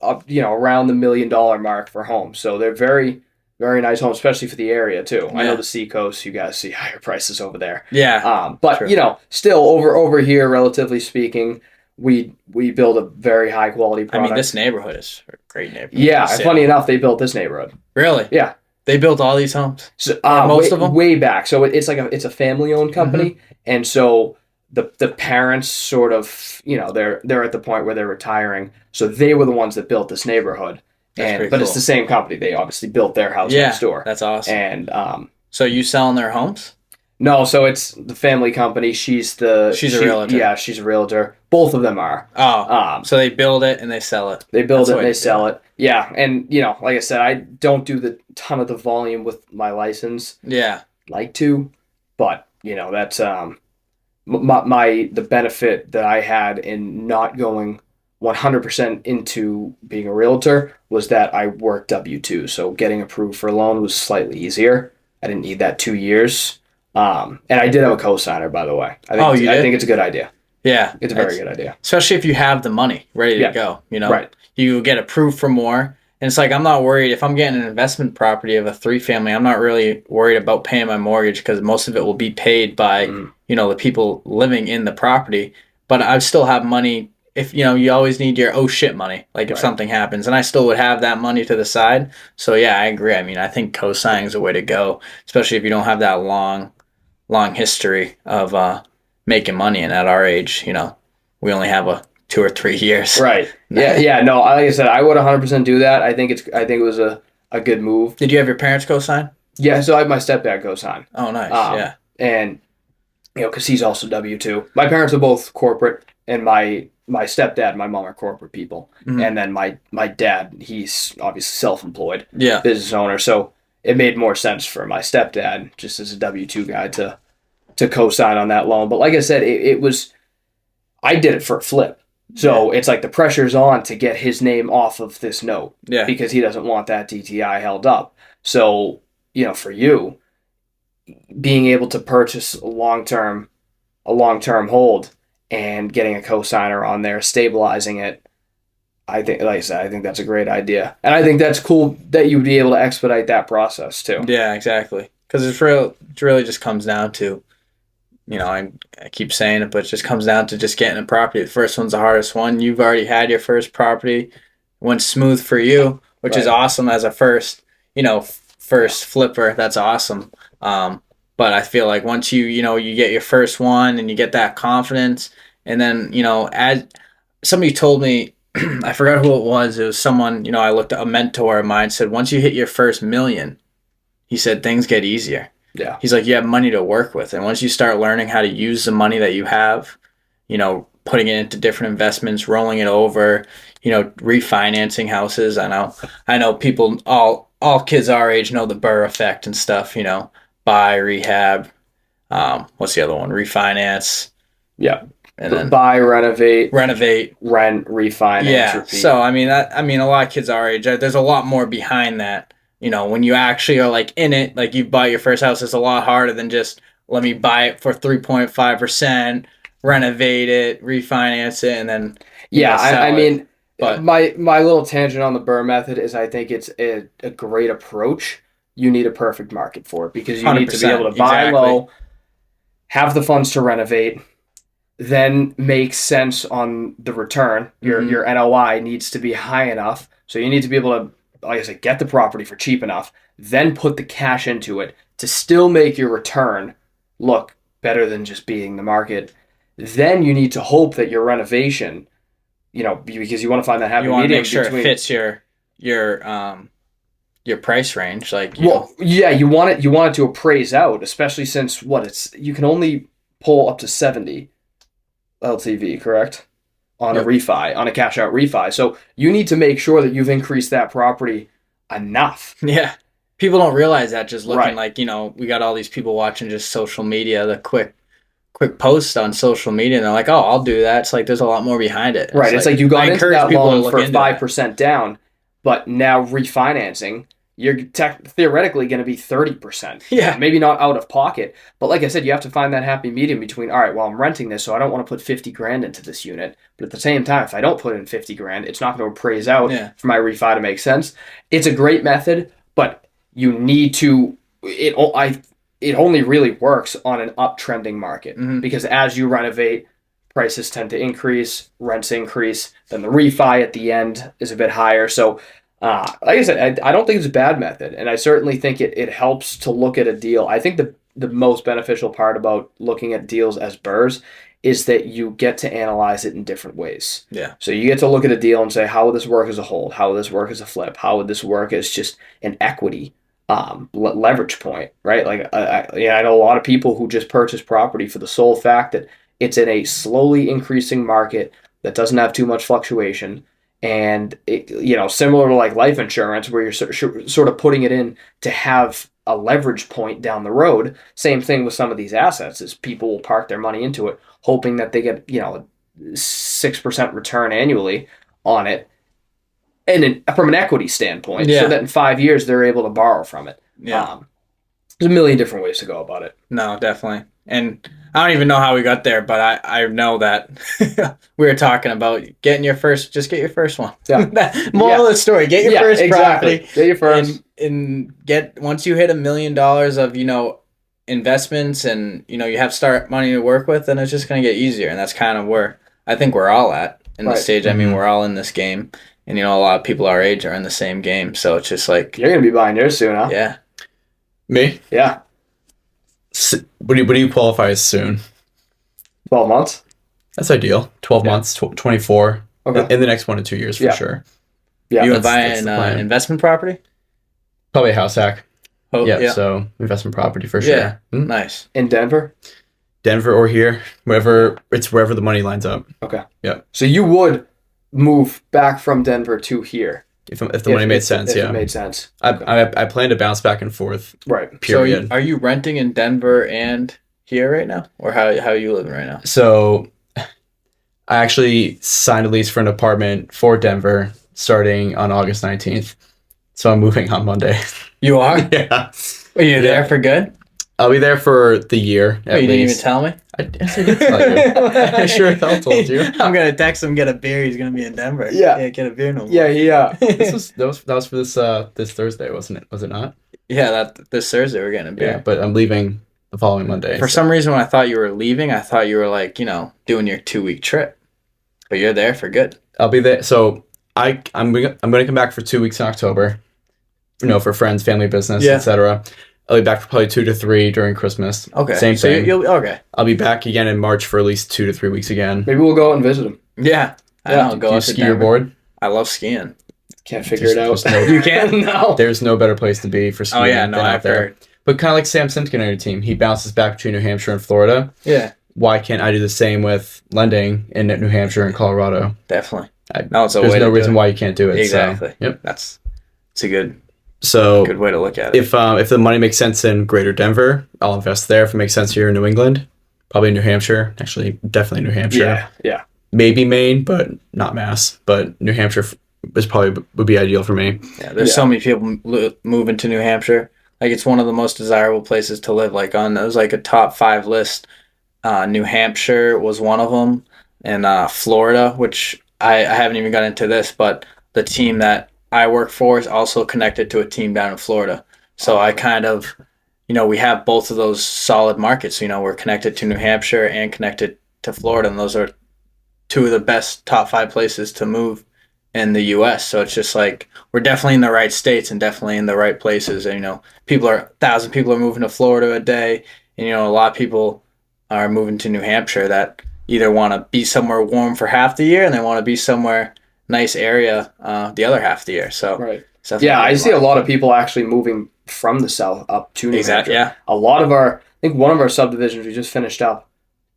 around the $1 million mark for homes. So they're very, very nice homes, especially for the area too. Yeah. I know the Seacoast, you guys see higher prices over there. Yeah. But true. Still over here, relatively speaking, we build a very high quality product. I mean, this neighborhood is a great neighborhood. Yeah, funny enough, they built this neighborhood. Really? Yeah. They built all these homes. So, most of them way back. So it's a family owned company, and so the parents sort of they're at the point where they're retiring. So they were the ones that built this neighborhood, but cool. It's the same company. They obviously built their house next door. That's awesome. And so you selling their homes? No, so it's the family company. She's a realtor. Yeah, she's a realtor. Both of them are. Oh, so they build it and they sell it. They build it and they sell it. Yeah, and like I said, I don't do the ton of the volume with my license. Yeah, like to, but that's the benefit that I had in not going 100% into being a realtor was that I worked W-2. So getting approved for a loan was slightly easier. I didn't need that 2 years. And I did have a co-signer, by the way. I think it's a good idea. Yeah. It's a very good idea. Especially if you have the money ready to go, Right. You get approved for more. And it's like, I'm not worried if I'm getting an investment property of a 3-family, I'm not really worried about paying my mortgage because most of it will be paid by, the people living in the property. But I still have money if, you always need your oh shit money, like if something happens, and I still would have that money to the side. So yeah, I agree. I mean, I think co-signing is a way to go, especially if you don't have that long history of making money. And at our age, we only have 2 or 3 years. Right. Yeah. No, like I said, I would 100% do that. I think it was a good move. Did you have your parents co-sign? Yeah. So I had my stepdad co-sign. Oh, nice. Yeah. And because he's also W-2. My parents are both corporate, and my stepdad and my mom are corporate people. Mm-hmm. And then my dad, he's obviously self-employed, business owner. So it made more sense for my stepdad, just as a W-2 guy, to co-sign on that loan. But like I said, I did it for a flip. So it's like the pressure's on to get his name off of this note because he doesn't want that DTI held up. So, for you, being able to purchase a long-term hold and getting a co-signer on there, stabilizing it, I think, like I said, I think that's a great idea. And I think that's cool that you'd be able to expedite that process too. Yeah, exactly. Because it really just comes down to, I keep saying it, but it just comes down to just getting a property. The first one's the hardest one. You've already had your first property. Went smooth for you, which is awesome as a first flipper. That's awesome. But I feel like once you get your first one and you get that confidence, and then, as somebody told me, I forgot who it was. It was someone, I looked at a mentor of mine, said, once you hit your first million, he said, things get easier. Yeah. He's like, you have money to work with. And once you start learning how to use the money that you have, putting it into different investments, rolling it over, refinancing houses. I know people, all kids our age know the Burr effect and stuff, buy, rehab. What's the other one? Refinance. Yeah. And then buy, renovate, rent, refinance. Yeah. Repeat. So, a lot of kids our age, there's a lot more behind that. When you actually are like in it, like you bought your first house, it's a lot harder than just let me buy it for 3.5%, renovate it, refinance it, and then but my little tangent on the Burr method is I think it's a great approach. You need a perfect market for it because you need to be able to buy low, have the funds to renovate, then make sense on the return. Your NOI needs to be high enough, so you need to be able to, like I said, get the property for cheap enough, then put the cash into it to still make your return look better than just being the market. Then you need to hope that your renovation, because you want to find that happy medium. You want to make sure it fits your price range. You want it to appraise out, especially since you can only pull up to 70 LTV, correct? On a refi, on a cash out refi. So you need to make sure that you've increased that property enough. Yeah. People don't realize that just looking we got all these people watching just social media, the quick posts on social media, and they're like, oh, I'll do that. It's like there's a lot more behind it. Right. It's like you got into that loan for 5% down, but now refinancing, you're theoretically going to be 30%. Yeah. Maybe not out of pocket. But like I said, you have to find that happy medium between, all right, well, I'm renting this, so I don't want to put 50 grand into this unit. But at the same time, if I don't put in 50 grand, it's not going to appraise out for my refi to make sense. It's a great method, but you need to, it only really works on an uptrending market because as you renovate, prices tend to increase, rents increase, then the refi at the end is a bit higher. So, like I said, I don't think it's a bad method, and I certainly think it helps to look at a deal. I think the most beneficial part about looking at deals as Burrs is that you get to analyze it in different ways. Yeah. So you get to look at a deal and say, how would this work as a hold? How would this work as a flip? How would this work as just an equity leverage point, right? Like I know a lot of people who just purchase property for the sole fact that it's in a slowly increasing market that doesn't have too much fluctuation. And similar to like life insurance, where you're sort of putting it in to have a leverage point down the road. Same thing with some of these assets, is people will park their money into it, hoping that they get 6% return annually on it, and from an equity standpoint, Yeah. so that in 5 years they're able to borrow from it. Yeah. There's a million different ways to go about it. No, definitely. And I don't even know how we got there, but I know that we were talking about getting your first, just get your first one. Yeah. Moral of the story, get your first exactly. property. Get your first. And get, once you hit $1 million of, investments and, you have start money to work with, then it's just going to get easier. And that's kind of where I think we're all at in this stage. I mean, we're all in this game. And, a lot of people our age are in the same game. So it's just like... You're going to be buying yours soon, huh? Yeah. Me? Yeah. What do you qualify as soon? 12 months? That's ideal. 12 months, 24. Okay. In the next 1 to 2 years, for sure. Yeah. You would buy an investment property? Probably a house hack. Oh, yeah, so investment property for sure. Yeah, nice. In Denver? Denver or here, wherever the money lines up. Okay. Yeah. So you would move back from Denver to here if the money made sense. If yeah, it made sense. I plan to bounce back and forth. Right. Period. So are you renting in Denver and here right now, or how are you living right now? So, I actually signed a lease for an apartment for Denver starting on August 19th. So I'm moving on Monday. You are? Yeah. Are you there for good? I'll be there for the year. Oh, you didn't even tell me? Yes, I did tell you. I sure as hell told you. I'm going to text him, get a beer. He's going to be in Denver. Yeah. Get a beer no more. Yeah. That was for this Thursday, wasn't it? Was it not? Yeah, this Thursday we're getting a beer. Yeah, but I'm leaving the following Monday. For some reason, when I thought you were leaving, I thought you were like, doing your 2-week trip. But you're there for good. I'll be there. So I'm going to come back for 2 weeks in October. For friends, family, business, etc. I'll be back for probably 2 to 3 during Christmas. Okay. Same thing. Okay. I'll be back again in March for at least 2 to 3 weeks again. Maybe we'll go out and visit him. Yeah. I'll go Do you out to ski Denver. or board? I love skiing. Can't figure it out. You can? No. There's no better place to be for skiing. Oh, yeah. No, than out I've there. heard. But kind of like Sam Simpkin on your team, he bounces back between New Hampshire and Florida. Yeah. Why can't I do the same with lending in New Hampshire and Colorado? Definitely. There's way no reason why you can't do it. Exactly. So, yep. It's a good way to look at it. If the money makes sense in Greater Denver, I'll invest there. If it makes sense here in New England, probably New Hampshire. Actually, definitely New Hampshire. Yeah. Maybe Maine, but not Mass. But New Hampshire would be ideal for me. Yeah, there's so many people moving to New Hampshire. Like, it's one of the most desirable places to live. Like, it was like a top 5 list. New Hampshire was one of them, and Florida, which I haven't even got into this, but the team that I work for is also connected to a team down in Florida. So I kind of, we have both of those solid markets. We're connected to New Hampshire and connected to Florida, and those are 2 of the best top 5 places to move in the U.S. So it's just like, we're definitely in the right states and definitely in the right places. And, 1,000 people are moving to Florida a day, and, a lot of people are moving to New Hampshire that either want to be somewhere warm for half the year and they want to be somewhere nice area the other half of the year. So right. Yeah, I see a lot of people actually moving from the south up to New Hampshire. Yeah. A lot of I think one of our subdivisions we just finished up,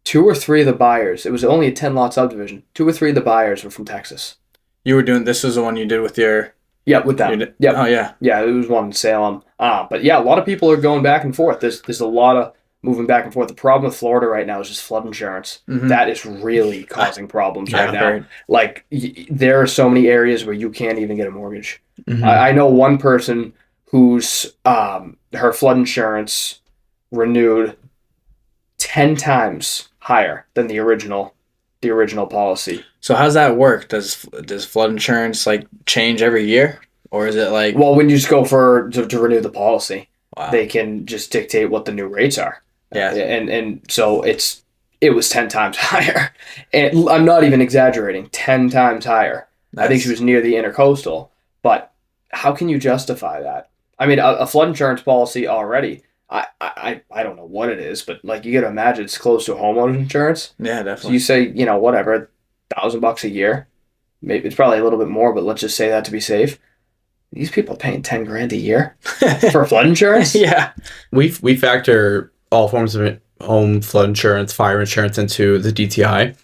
2 or 3 of the buyers, it was only a 10-lot subdivision, 2 or 3 of the buyers were from Texas. This was the one you did with your... Yeah, with them. Yep. Oh, yeah. Yeah, it was one in Salem. But yeah, a lot of people are going back and forth. There's a lot of moving back and forth. The problem with Florida right now is just flood insurance. Mm-hmm. That is really causing problems right now. Heard. Like, there are so many areas where you can't even get a mortgage. Mm-hmm. I know one person whose her flood insurance renewed 10 times higher than the original policy. So how's that work? Does flood insurance change every year, or is it like? Well, when you just go to renew the policy, wow. They can just dictate what the new rates are. Yeah, and so it was 10 times higher, and I'm not even exaggerating. 10 times higher. Nice. I think she was near the intercoastal, but how can you justify that? I mean, a flood insurance policy already. I don't know what it is, but you got to imagine it's close to homeowners insurance. Yeah, definitely. So you say, whatever, $1,000 a year. Maybe it's probably a little bit more, but let's just say that to be safe. These people are paying $10,000 a year for flood insurance. Yeah, we factor all forms of home flood insurance, fire insurance into the DTI.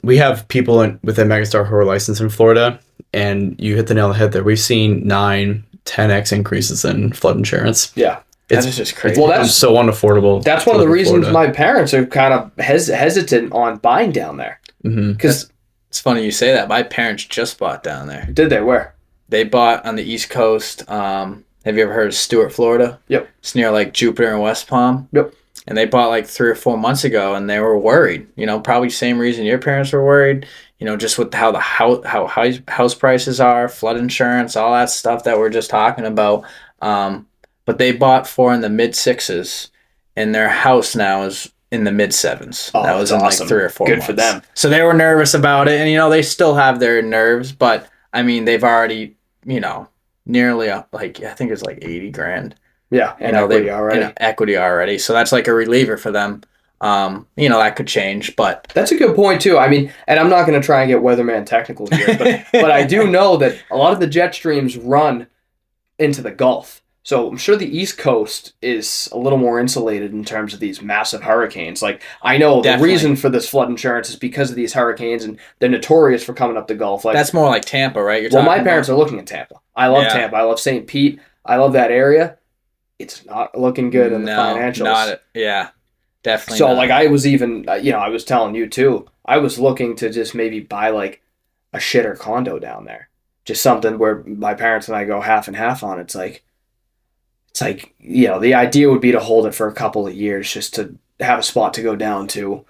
We have people within Megastar who are licensed in Florida, and you hit the nail on the head there. We've seen 9-10x increases in flood insurance. Yeah. That is just crazy. Well, It's so unaffordable. that's one of the reasons my parents are kind of hesitant on buying down there. Because it's funny you say that. My parents just bought down there. did they? Where? They bought on the East Coast. Have you ever heard of Stuart, Florida? Yep. It's near like Jupiter and West Palm. Yep. And they bought like 3 or 4 months ago, and they were worried. Probably same reason your parents were worried. Just with how house prices are, flood insurance, all that stuff that we're just talking about. But they bought for in the mid-6s, and their house now is in the mid-7s. Oh, that was that's in awesome. like 3 or 4 Good months. for them. So they were nervous about it, and they still have their nerves, but I mean they've already nearly I think it's like 80 grand. Yeah, and equity already. So that's like a reliever for them. That could change, but that's a good point too. I mean, and I'm not going to try and get weatherman technical here, but I do know that a lot of the jet streams run into the Gulf. So I'm sure the East Coast is a little more insulated in terms of these massive hurricanes. Like, I know Definitely. The reason for this flood insurance is because of these hurricanes, and they're notorious for coming up the Gulf. Like, that's more like Tampa, right? My parents are looking at Tampa. I love Tampa. I love St. Pete. I love that area. It's not looking good in the financials. Definitely. So, I was even, I was telling you too, I was looking to just maybe buy like a shitter condo down there. Just something where my parents and I go half and half on. It's like, the idea would be to hold it for a couple of years just to have a spot to go down to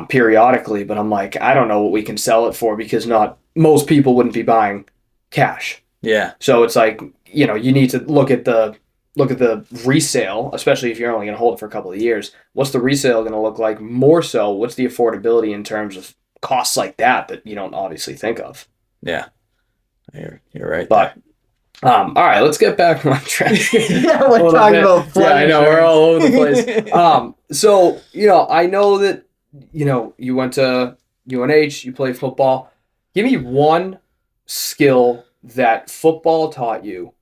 periodically. But I'm like, I don't know what we can sell it for because not most people wouldn't be buying cash. Yeah. So it's like, you need to look at the resale, especially if you're only going to hold it for a couple of years. What's the resale going to look like? More so, what's the affordability in terms of costs like that you don't obviously think of? Yeah. You're right. But all right, let's get back on track. Yeah, we're talking about flood. Yeah, I know, we're all over the place. So, I know that, you went to UNH, you play football. Give me one skill that football taught you,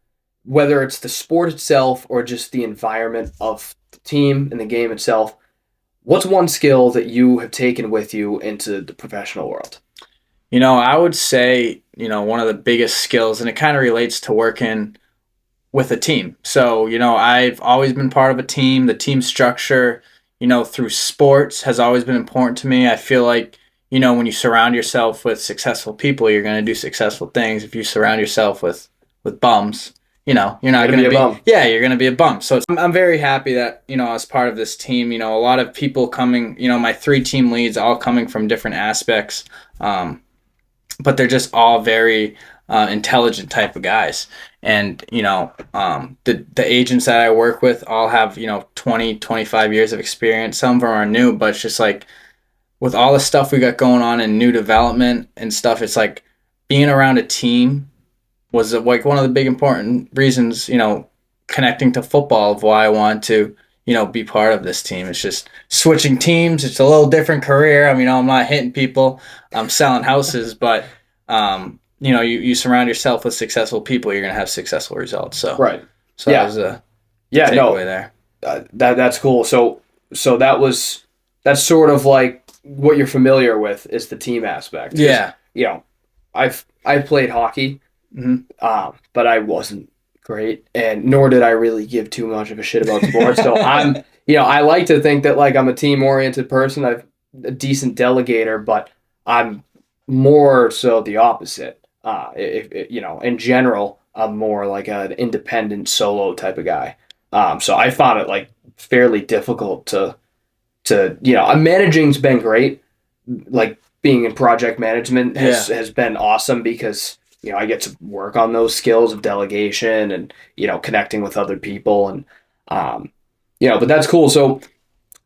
whether it's the sport itself or just the environment of the team and the game itself. What's one skill that you have taken with you into the professional world? I would say, one of the biggest skills, and it kind of relates to working with a team. So, I've always been part of a team. The team structure, through sports has always been important to me. I feel like, when you surround yourself with successful people, you're going to do successful things. If you surround yourself with bums, you're not going to be a bum. Yeah, you're going to be a bum. So I'm very happy that, as part of this team, a lot of people coming, my 3 team leads all coming from different aspects. But they're just all very intelligent type of guys. And, the agents that I work with all have, 20, 25 years of experience. Some of them are new, but it's just like with all the stuff we got going on in new development and stuff, it's like being around a team was like one of the big important reasons, connecting to football of why I want to, be part of this team. It's just switching teams. It's a little different career. I mean, I'm not hitting people. I'm selling houses, but, you surround yourself with successful people, you're going to have successful results. So, right. So that was a takeaway there. That's cool. So that's sort of like what you're familiar with is the team aspect. Yeah. I've played hockey, but I wasn't great, and nor did I really give too much of a shit about sports. So I'm, I like to think that like I'm a team-oriented person. I'm a decent delegator, but I'm more so the opposite. In general, I'm more like an independent solo type of guy. So I found it like fairly difficult to managing's been great. Like being in project management has been awesome because I get to work on those skills of delegation and, connecting with other people and, but that's cool. So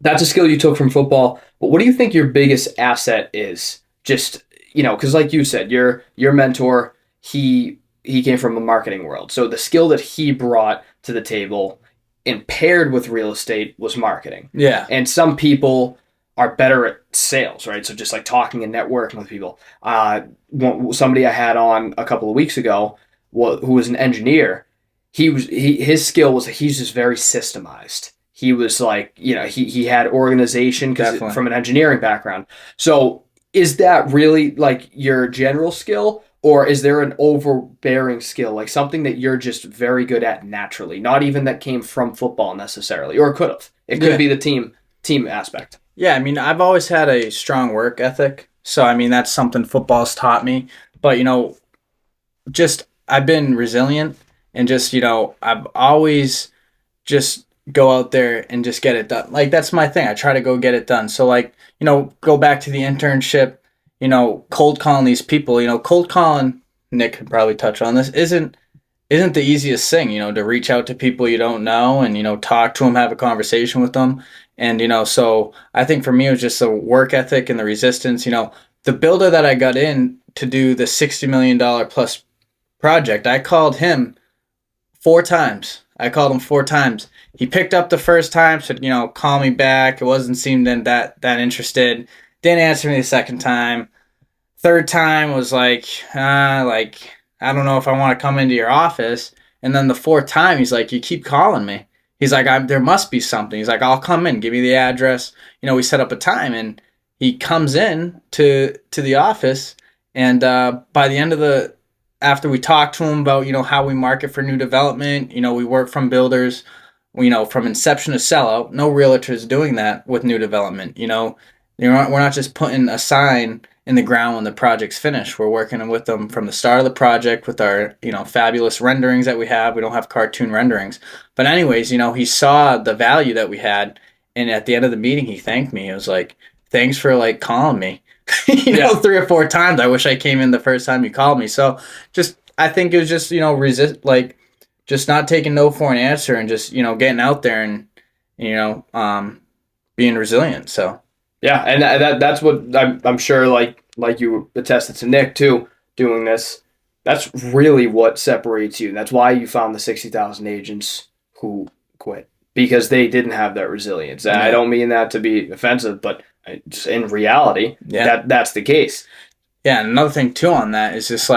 that's a skill you took from football. But what do you think your biggest asset is? Just, because like you said, your mentor, he came from a marketing world. So the skill that he brought to the table and paired with real estate was marketing. Yeah. And some people are better at sales, right? So just like talking and networking with people. Somebody I had on a couple of weeks ago, who was an engineer, his skill was he's just very systemized. He was like, he had organization from an engineering background. So is that really like your general skill, Or is there an overbearing skill, like something that you're just very good at naturally, not even that came from football necessarily, or it could have. It could be the team aspect. Yeah, I mean, I've always had a strong work ethic. So, I mean, that's something football's taught me. But, just I've been resilient and just, I've always just go out there and just get it done. Like, that's my thing. I try to go get it done. So, like, go back to the internship, cold calling these people, cold calling, Nick could probably touch on this, isn't the easiest thing, to reach out to people you don't know and, talk to them, have a conversation with them. And, so I think for me, it was just the work ethic and the resistance, the builder that I got in to do the $60 million plus project, I called him 4 times. He picked up the first time, said, call me back. It wasn't seemed that interested. Didn't answer me the second time. Third time was like, I don't know if I want to come into your office. And then the fourth time, he's like, you keep calling me. He's like, there must be something. He's like, I'll come in, give me the address. We set up a time, and he comes in to the office. And by the end of after we talked to him about, how we market for new development, we work from builders, from inception to sellout. No realtors doing that with new development. We're not just putting a sign in the ground when the project's finished. We're working with them from the start of the project with our, fabulous renderings that we have. We don't have cartoon renderings. But anyways, he saw the value that we had. And at the end of the meeting, he thanked me. It was like, thanks for calling me, 3 or 4 times. I wish I came in the first time you called me. So I think it was just, just not taking no for an answer and just, getting out there and, being resilient. So. Yeah, and that's what I'm sure, like you attested to Nick too, doing this. That's really what separates you. That's why you found the 60,000 agents who quit, because they didn't have that resilience. And I don't mean that to be offensive, but just in reality, that's the case. Yeah, and another thing too on that is just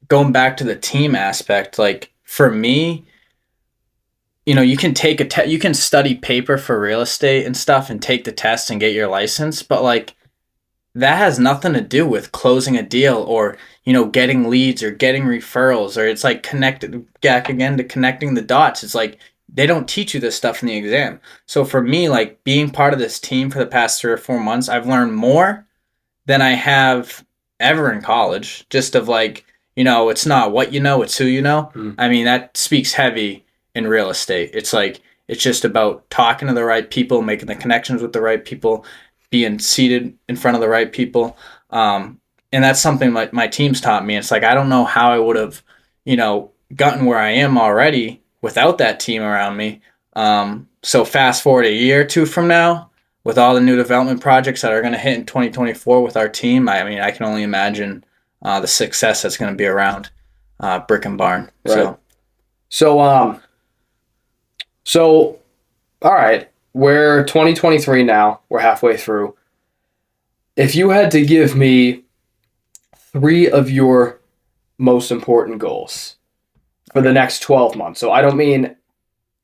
going back to the team aspect. Like for me, you can take you can study paper for real estate and stuff and take the test and get your license, but that has nothing to do with closing a deal or, getting leads or getting referrals, or it's connected back again to connecting the dots. It's they don't teach you this stuff in the exam. So for me, being part of this team for the past 3 or 4 months, I've learned more than I have ever in college, just of it's not what you know, it's who you know. I mean, that speaks heavy in real estate. It's it's just about talking to the right people, making the connections with the right people, being seated in front of the right people. And that's something my team's taught me. It's I don't know how I would have, gotten where I am already without that team around me. So fast forward a year or 2 from now, with all the new development projects that are going to hit in 2024 with our team, I mean, I can only imagine the success that's going to be around Brick and Barn. Right. So, all right, we're 2023 now. We're halfway through. If you had to give me 3 of your most important goals for the next 12 months, so I don't mean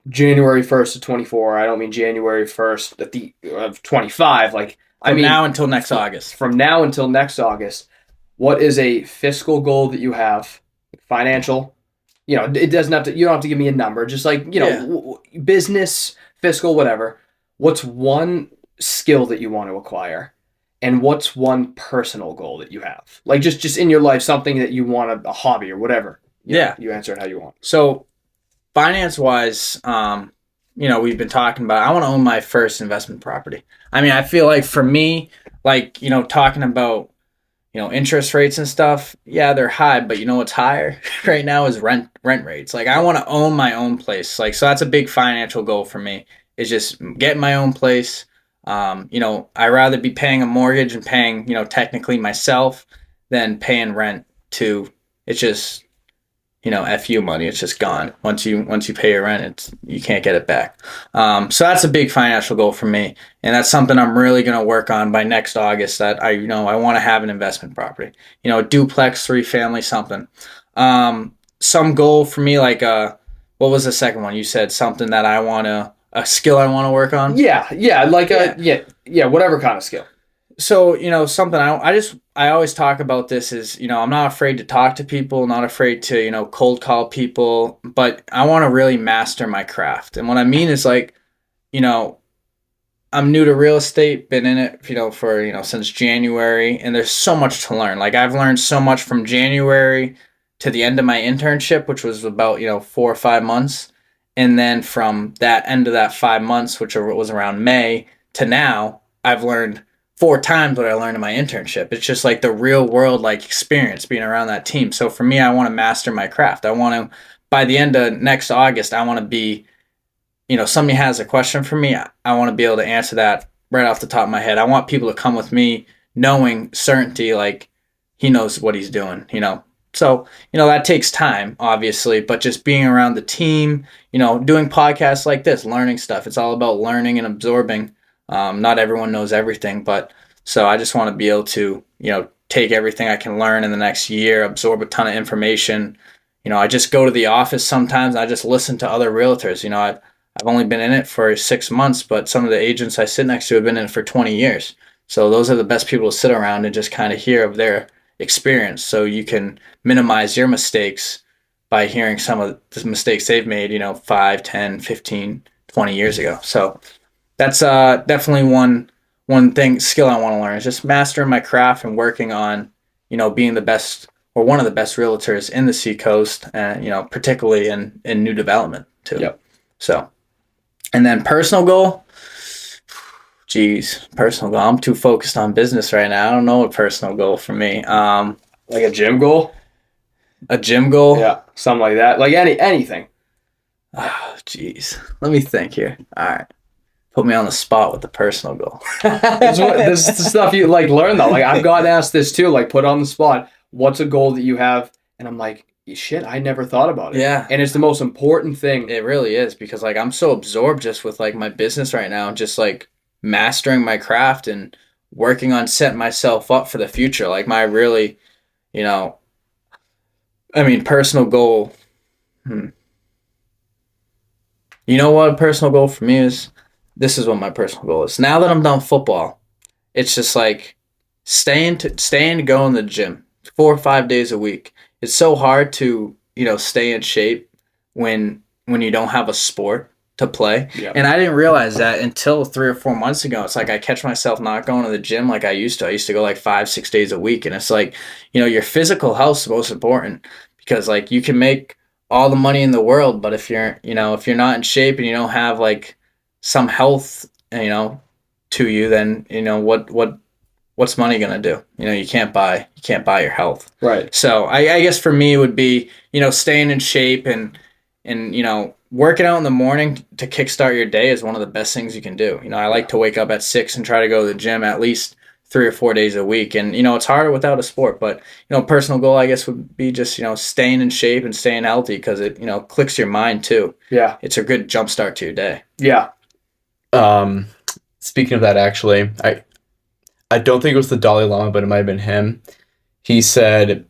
January 1st of 24. I don't mean January 1st of 25. I mean now until next August. From now until next August, what is a fiscal goal that you have, financial? It doesn't have to. You don't have to give me a number. Just business, fiscal, whatever. What's one skill that you want to acquire, and what's one personal goal that you have? Just in your life, something that you want, a hobby or whatever. You answer it how you want. So, finance wise, we've been talking about. I want to own my first investment property. I mean, I feel for me, talking about. Interest rates and stuff, yeah, they're high, but what's higher right now is rent rates. I want to own my own place. So that's a big financial goal for me, is just getting my own place. I'd rather be paying a mortgage and paying, technically myself than paying rent to, it's just, FU money. It's just gone. Once you pay your rent, you can't get it back. So that's a big financial goal for me. And that's something I'm really going to work on by next August, that I want to have an investment property, a duplex, 3-family, something. Some goal for me, what was the second one? You said something that a skill I want to work on. Yeah. Whatever kind of skill. So, something I always talk about this is, I'm not afraid to talk to people, not afraid to, cold call people, but I want to really master my craft. And what I mean is like, you know, I'm new to real estate, been in it, for, since January, and there's so much to learn. Like I've learned so much from January to the end of my internship, which was about, 4 or 5 months. And then from that end of that 5 months, which was around May to now, I've learned 4 times what I learned in my internship. It's just like the real world, like experience being around that team. So for me, I want to master my craft. I want to, by the end of next August, I want to be, somebody has a question for me, I want to be able to answer that right off the top of my head. I want people to come with me knowing certainty, like he knows what he's doing. So, that takes time, obviously, but just being around the team, doing podcasts like this, learning stuff. It's all about learning and absorbing. Not everyone knows everything, but so I just want to be able to, take everything I can learn in the next year, absorb a ton of information. I just go to the office sometimes. And I just listen to other realtors. I've only been in it for 6 months, but some of the agents I sit next to have been in it for 20 years. So those are the best people to sit around and just kind of hear of their experience. So you can minimize your mistakes by hearing some of the mistakes they've made, 5, 10, 15, 20 years ago. So that's definitely one thing, skill I want to learn is just mastering my craft and working on, being the best or one of the best realtors in the Seacoast and, particularly in new development too. Yep. So. And then personal goal, personal goal. I'm too focused on business right now. I don't know a personal goal for me. Like a gym goal? A gym goal? Yeah, something like that. Like anything. Oh, jeez. Let me think here. All right. Put me on the spot with the personal goal. This is the stuff you like learn though. Like I've gotten asked this too, like put on the spot, what's a goal that you have? And I'm like, shit, I never thought about it. Yeah. And it's the most important thing. It really is because like I'm so absorbed just with like my business right now, just like mastering my craft and working on setting myself up for the future. Like my really, personal goal. You know what a personal goal for me is? This is what my personal goal is. Now that I'm done football, it's just like staying to go in the gym 4 or 5 days a week. It's so hard to, stay in shape when you don't have a sport to play. Yeah. And I didn't realize that until 3 or 4 months ago. It's like I catch myself not going to the gym like I used to. I used to go like 5-6 days a week. And it's like, your physical health is the most important because like you can make all the money in the world, but if you're not in shape and you don't have like some health, to you, then, what's money gonna do? You can't buy your health. Right. So I guess for me it would be, staying in shape and working out in the morning to kickstart your day is one of the best things you can do. I like to wake up at 6 and try to go to the gym at least 3 or 4 days a week. And, it's harder without a sport, but, personal goal, I guess, would be just, staying in shape and staying healthy because it, clicks your mind too. Yeah. It's a good jump start to your day. Yeah. Speaking of that, actually, I don't think it was the Dalai Lama, but it might have been him. He said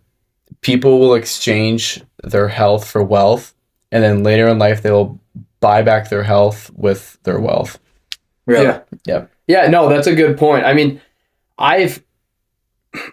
people will exchange their health for wealth, and then later in life they will buy back their health with their wealth. Really? Yeah. Yep. Yeah, no, that's a good point. I mean, I've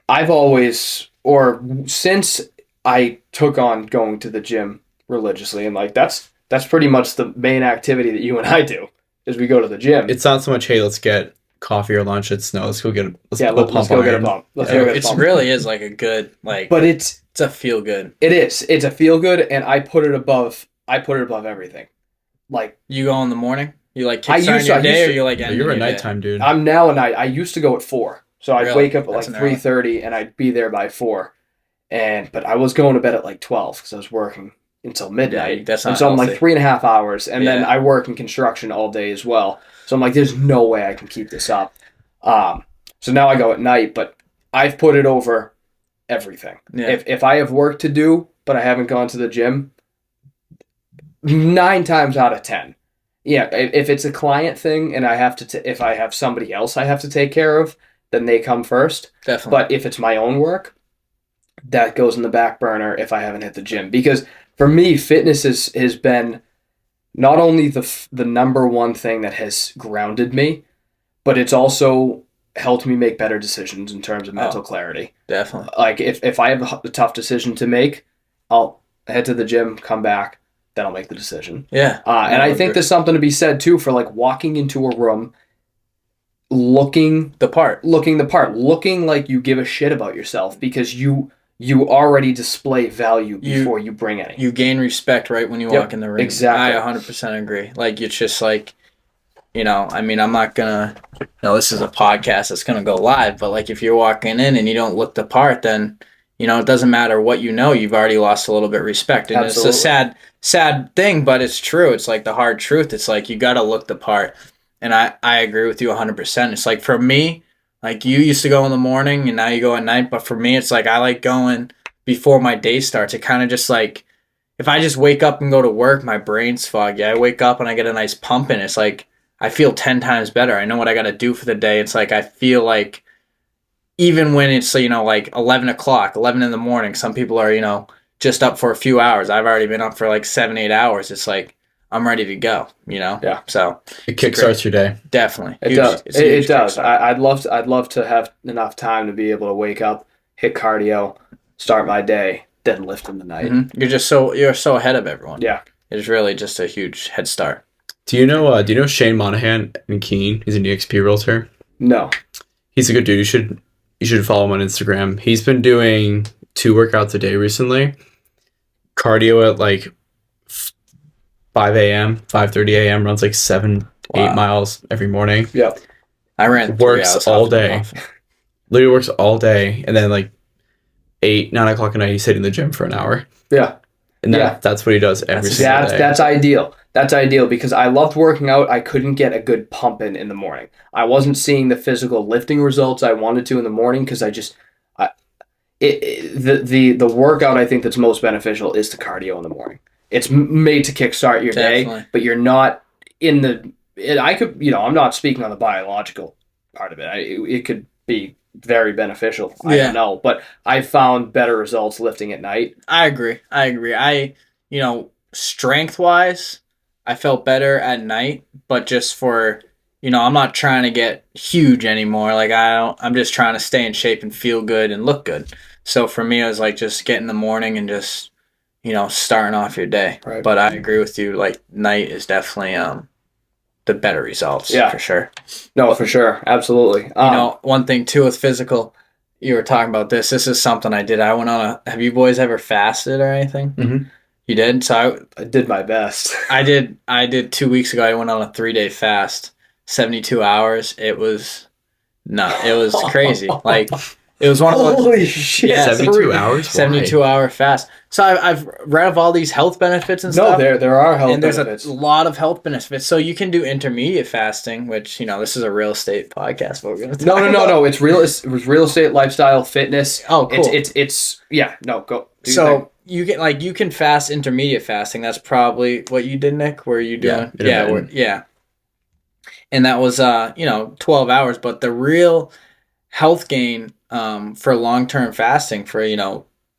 always, or since I took on going to the gym religiously, and like that's pretty much the main activity that you and I do is we go to the gym. It's not so much, hey, let's get coffee or lunch. It's no, let's go get let's go get a pump. It really is like a good but it's a feel good. It is. It's a feel good, and I put it above everything. Like you go in the morning. You like kickstart your day, or you like you're a nighttime dude. I'm now a night. I used to go at 4, so I'd wake up at like 3:30, and I'd be there by 4. But I was going to bed at like 12 because I was working until midnight. Yeah, that's not so I'm healthy. like 3.5 hours, and then I work in construction all day as well. So I'm like, there's no way I can keep this up. So now I go at night, but I've put it over everything. Yeah. If I have work to do, but I haven't gone to the gym, 9 times out of 10. Yeah, if it's a client thing and I have to, if I have somebody else I have to take care of, then they come first. Definitely. But if it's my own work, that goes in the back burner if I haven't hit the gym. Because for me, fitness has been not only the number one thing that has grounded me, but it's also helped me make better decisions in terms of mental clarity. Definitely. Like if I have a tough decision to make, I'll head to the gym, come back, then I'll make the decision. Yeah. And I think there's something to be said too for like walking into a room, looking the part, looking like you give a shit about yourself because you already display value before you bring any. You gain respect right when you walk in the room. Exactly. I 100% agree. Like, it's just like, you know, I mean, I'm not gonna, you know, this is a podcast that's gonna go live, but like if you're walking in and you don't look the part, then, you know, it doesn't matter what you know, you've already lost a little bit of respect. And Absolutely. It's a sad thing, but it's true. It's like the hard truth. It's like you gotta look the part. And I agree with you 100%. It's like for me, like you used to go in the morning and now you go at night, but for me, it's like I like going before my day starts. It kind of just like, if I just wake up and go to work, my brain's foggy. I wake up and I get a nice pump in. It's like, I feel 10 times better. I know what I got to do for the day. It's like, I feel like even when it's, you know, like 11 in the morning, some people are, you know, just up for a few hours. I've already been up for like 7-8 hours. It's like, I'm ready to go, you know? Yeah. So it kickstarts your day. Definitely. It does. It does. I'd love to have enough time to be able to wake up, hit cardio, start my day, then lift in the night. Mm-hmm. You're so ahead of everyone. Yeah. It's really just a huge head start. Do you know Shane Monahan in Keene? He's an EXP realtor. No. He's a good dude. You should follow him on Instagram. He's been doing 2 workouts a day recently. Cardio at like 5 a.m., 5:30 a.m., runs like 7-8 miles every morning. Yep. I ran works all day. Literally works all day, and then like 8-9 o'clock at night he's hitting the gym for an hour. Yeah. And that's what he does every single day. That's ideal. That's ideal because I loved working out. I couldn't get a good pump in the morning. I wasn't seeing the physical lifting results I wanted to in the morning because the workout I think that's most beneficial is the cardio in the morning. It's made to kickstart your day, but you're not in the. I'm not speaking on the biological part of it. It could be very beneficial. I don't know, but I found better results lifting at night. I agree. Strength wise, I felt better at night, but just for, I'm not trying to get huge anymore. Like I'm just trying to stay in shape and feel good and look good. So for me, it was like just get in the morning and just, starting off your day. Right. But I agree with you. Like night is definitely the better results. Yeah, for sure. No, for sure, absolutely. One thing too with physical, you were talking about this. This is something I did. I went on have you boys ever fasted or anything? Mm-hmm. You did? So I did my best. I did 2 weeks ago. I went on a 3-day fast, 72 hours. It was crazy. Like it was one of those. Holy shit! Yeah, 72 hours. 72-hour fast. So I've read of all these health benefits and stuff. No, there are health benefits. There's a lot of health benefits. So you can do intermediate fasting, which this is a real estate podcast. What we're gonna talk about. No. It's real estate, lifestyle, fitness. Oh, cool. It's yeah. No, go. So you can fast intermediate fasting. That's probably what you did, Nick. Were you doing? Yeah. And that was 12 hours. But the real health gain for long-term fasting for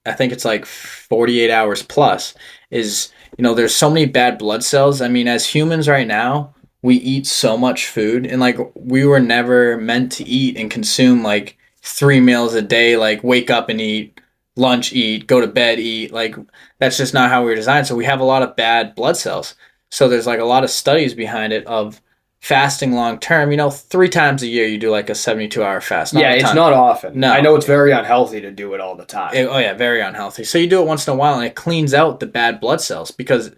I think it's like 48 hours plus is there's so many bad blood cells. I mean, as humans right now, we eat so much food, and like we were never meant to eat and consume like 3 meals a day, like wake up and eat, lunch, eat, go to bed, eat. Like that's just not how we were designed. So we have a lot of bad blood cells. So there's like a lot of studies behind it of fasting long term. 3 times a year you do like a 72-hour fast. It's not often. No, I know it's very unhealthy to do it all the time. Very unhealthy. So you do it once in a while and it cleans out the bad blood cells because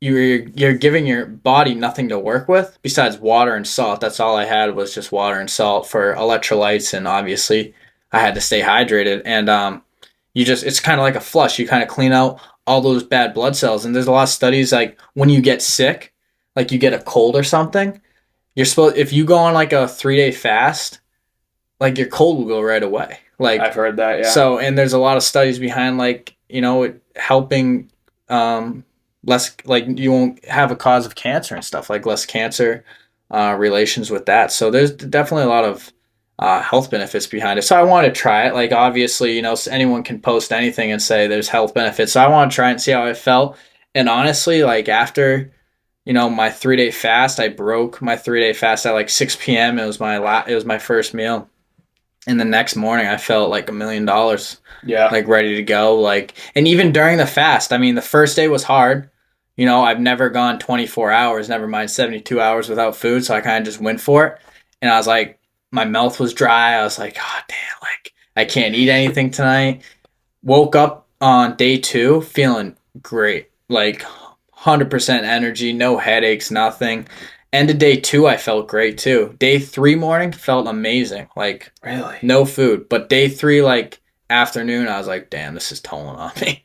you're giving your body nothing to work with besides water and salt. That's all I had was just water and salt for electrolytes, and obviously I had to stay hydrated. And it's kind of like a flush. You kind of clean out all those bad blood cells. And there's a lot of studies like when you get sick, like you get a cold or something, if you go on like a 3-day fast, like your cold will go right away. Like I've heard that, yeah. So, and there's a lot of studies behind like, it helping less, like you won't have a cause of cancer and stuff, like less cancer relations with that. So there's definitely a lot of health benefits behind it. So I want to try it. Like obviously, anyone can post anything and say there's health benefits. So I want to try and see how I felt. And honestly, like after my 3-day fast, I broke my 3-day fast at like 6 p.m. It was my first meal. And the next morning I felt like $1 million, Yeah. like ready to go. Like, and even during the fast, I mean, the first day was hard. You know, I've never gone 24 hours, never mind 72 hours without food. So I kind of just went for it. And I was like, my mouth was dry. I was like, oh, damn, like I can't eat anything tonight. Woke up on day 2 feeling great, like 100% energy, no headaches, nothing. End of day 2, I felt great too. Day 3 morning felt amazing, like Really? no food. But day 3, like afternoon, I was like, damn, this is tolling on me.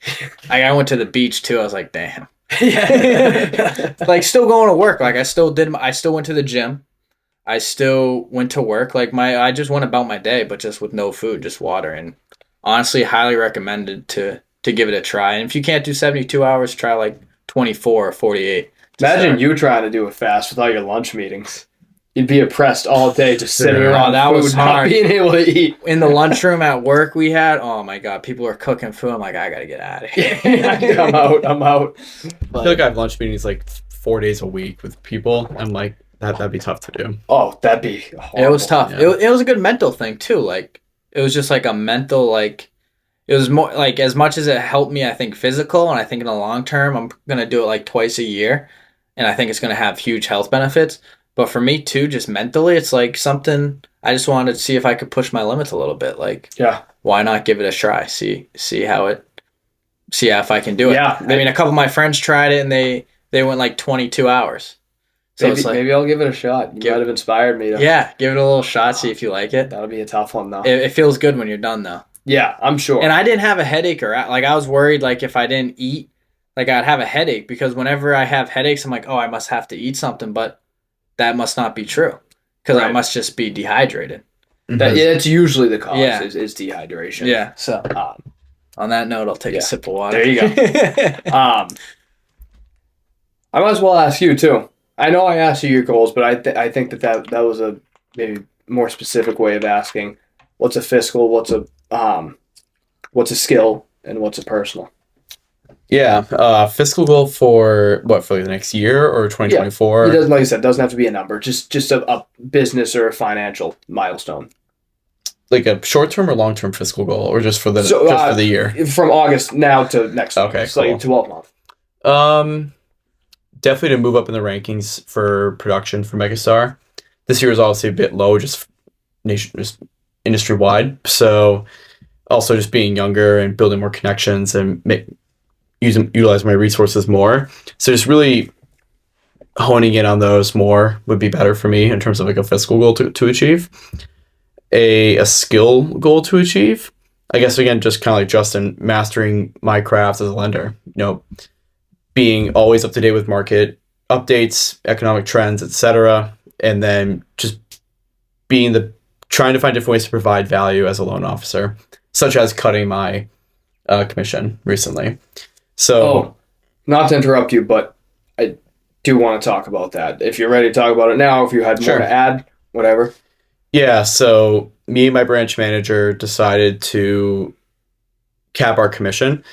I went to the beach too. I was like, damn. Yeah. Like still going to work. Like I still went to the gym. I still went to work. Like I just went about my day, but just with no food, just water. And honestly, highly recommended to give it a try. And if you can't do 72 hours, try like 24 or 48. Imagine you trying to do a fast with all your lunch meetings. You'd be oppressed all day just sitting around that food, was not hard. being able to eat. In the lunchroom at work we had, oh my God, people were cooking food. I'm like, I got to get out of here. I'm out. I feel like I have lunch meetings like 4 days a week with people. I'm like, that'd be tough to do. Oh, that'd be horrible. It was tough. Yeah. It was a good mental thing too. Like it was just like a mental, like it was more like as much as it helped me, I think physical, and I think in the long term, I'm going to do it like twice a year. And I think it's going to have huge health benefits. But for me too, just mentally, it's like something I just wanted to see if I could push my limits a little bit. Like, Yeah. why not give it a try? See if I can do it. Yeah. I mean, a couple of my friends tried it and they went like 22 hours. So Maybe, it's like, maybe I'll give it a shot. You might have inspired me to. yeah, give it a little shot, see if you like it. That'll be a tough one though. It feels good when you're done though. Yeah, I'm sure. And I didn't have a headache like I was worried like if I didn't eat, like I'd have a headache because whenever I have headaches, I'm like, oh, I must have to eat something, but that must not be true because I Right. must just be dehydrated. It's usually the cause Yeah. is dehydration. Yeah. So Um, on that note, I'll take Yeah. a sip of water. There you go. I might as well ask you too. I know I asked you your goals, but I think that was a maybe more specific way of asking. What's a fiscal? What's a skill? And what's a personal? Yeah, fiscal goal for what, for the next year or 2024? It doesn't, like I said, doesn't have to be a number. Just a business or a financial milestone. Like a short-term or long-term fiscal goal, or just for the for the year? From August now to next. Okay, so cool. like 12 month. Definitely to move up in the rankings for production for Megastar. This year is obviously a bit low, just industry wide. So also just being younger and building more connections and utilize my resources more. So just really honing in on those more would be better for me in terms of like a fiscal goal to achieve. A skill goal to achieve, I guess, again, just kind of like Justin, mastering my craft as a lender, being always up to date with market updates, economic trends, etc. And then just trying to find different ways to provide value as a loan officer, such as cutting my commission recently. So, not to interrupt you, but I do want to talk about that. If you're ready to talk about it now, if you had more Sure. to add, whatever. yeah, so me and my branch manager decided to cap our commission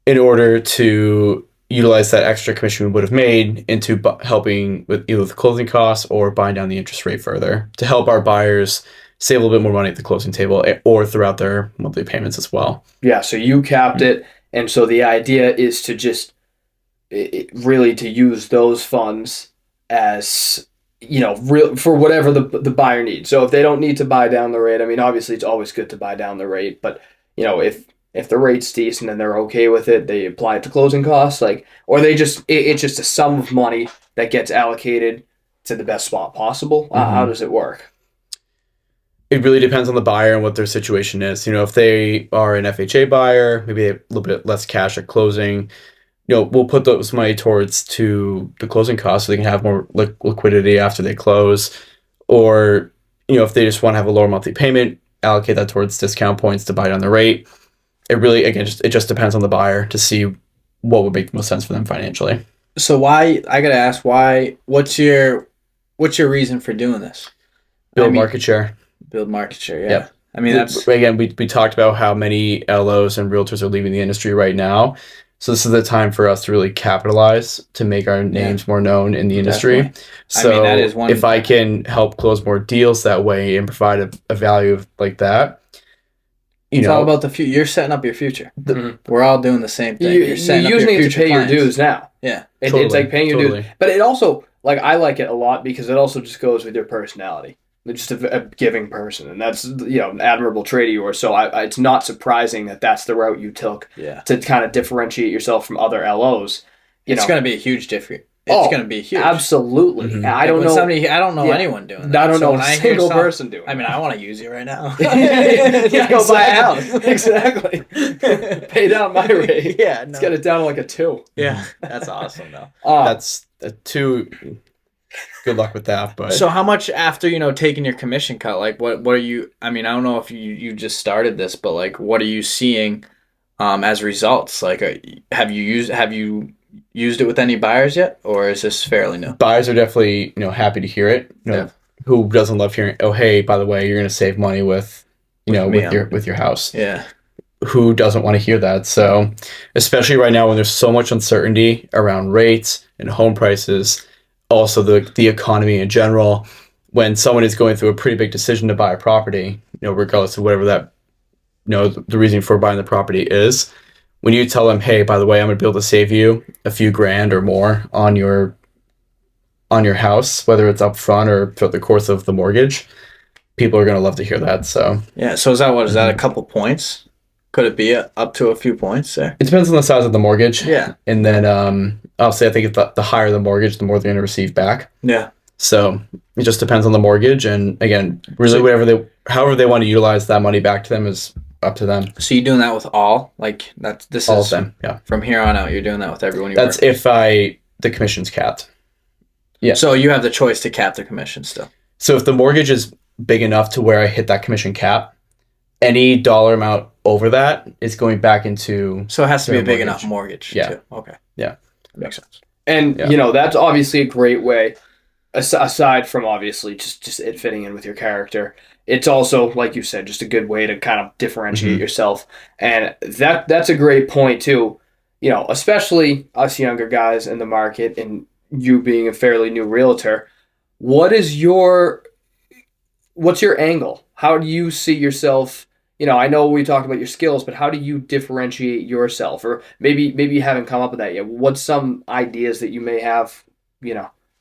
in order to utilize that extra commission we would have made into helping with either the closing costs or buying down the interest rate further to help our buyers save a little bit more money at the closing table or throughout their monthly payments as well. Yeah, so you capped it, and so the idea is to just really to use those funds as for whatever the buyer needs. So if they don't need to buy down the rate, I mean, obviously it's always good to buy down the rate, but if the rate's decent and they're okay with it, they apply it to closing costs, or they just it's just a sum of money that gets allocated to the best spot possible. How does it work? It really depends on the buyer and what their situation is. If they are an FHA buyer, maybe they have a little bit less cash at closing. We'll put those money towards to the closing costs so they can have more liquidity after they close. Or, if they just want to have a lower monthly payment, allocate that towards discount points to buy down the rate. It really, again, it just depends on the buyer to see what would make the most sense for them financially. So I gotta ask, what's your reason for doing this? Build market share. Build market share, yeah. Yep. I mean, that's... Again, we talked about how many LOs and realtors are leaving the industry right now. So this is the time for us to really capitalize to make our names more known in the industry. Definitely. So I mean, that is one. if I can help close more deals that way and provide a value like that, It's all about the future. You're setting up your future. We're all doing the same thing. You're using it to pay your dues now. Yeah. It's like paying your dues. But it also, like, I like it a lot because it also just goes with your personality. You're just a giving person, and that's, an admirable trait of yours. So it's not surprising that that's the route you took to kind of differentiate yourself from other LOs. It's going to be a huge difference. It's going to be huge. Absolutely. Mm-hmm. I don't know anyone doing that. I don't know a single person doing it. I mean, I want to use you right now. Go buy a house. Exactly. Pay down my rate. Yeah. Let's get it down to like a 2. Yeah. That's awesome, though. That's a 2. Good luck with that. But so how much after, taking your commission cut, like what are you, I mean, I don't know if you just started this, but like, what are you seeing as results? Like, have you used it with any buyers yet, or is this fairly new? Buyers are definitely, happy to hear it. Who doesn't love hearing, oh, hey, by the way, you're going to save money with your house. Yeah. Who doesn't want to hear that? So, especially right now when there's so much uncertainty around rates and home prices, also the economy in general, when someone is going through a pretty big decision to buy a property, regardless of whatever that, the reason for buying the property is, when you tell them, hey, by the way, I'm going to be able to save you a few grand or more on your house, whether it's up front or throughout the course of the mortgage, people are going to love to hear that. So yeah. So is that a couple points? Could it be up to a few points there? It depends on the size of the mortgage. Yeah. And then obviously I think the higher the mortgage, the more they're going to receive back. Yeah. So it just depends on the mortgage. And again, really however they want to utilize that money back to them is up to them. So you're doing that with all? Like all of them, yeah. From here on out, you're doing that with everyone you That's work with? if the commission's capped. Yeah. So you have the choice to cap the commission still? So if the mortgage is big enough to where I hit that commission cap, any dollar amount over that is going back into... So it has to be a big enough mortgage, yeah. too. Okay. Yeah. That makes sense. And, that's obviously a great way, aside from obviously just it fitting in with your character. It's also, like you said, just a good way to kind of differentiate yourself. And that's a great point, too. Especially us younger guys in the market and you being a fairly new realtor, what's your angle? How do you see yourself? I know we talked about your skills, but how do you differentiate yourself? Or maybe you haven't come up with that yet. What's some ideas that you may have,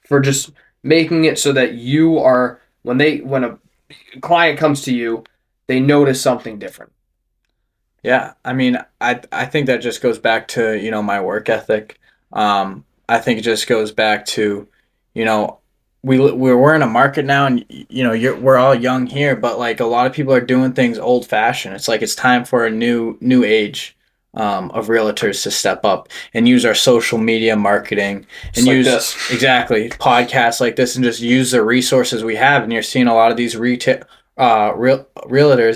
for just making it so that you are, when a client comes to you, they notice something different? Yeah, I mean, I think that just goes back to, my work ethic. I think it just goes back to, we're in a market now, and we're all young here, but like a lot of people are doing things old fashioned. It's like it's time for a new age of realtors to step up and use our social media marketing and use exactly podcasts like this and just use the resources we have. And you're seeing a lot of these realtors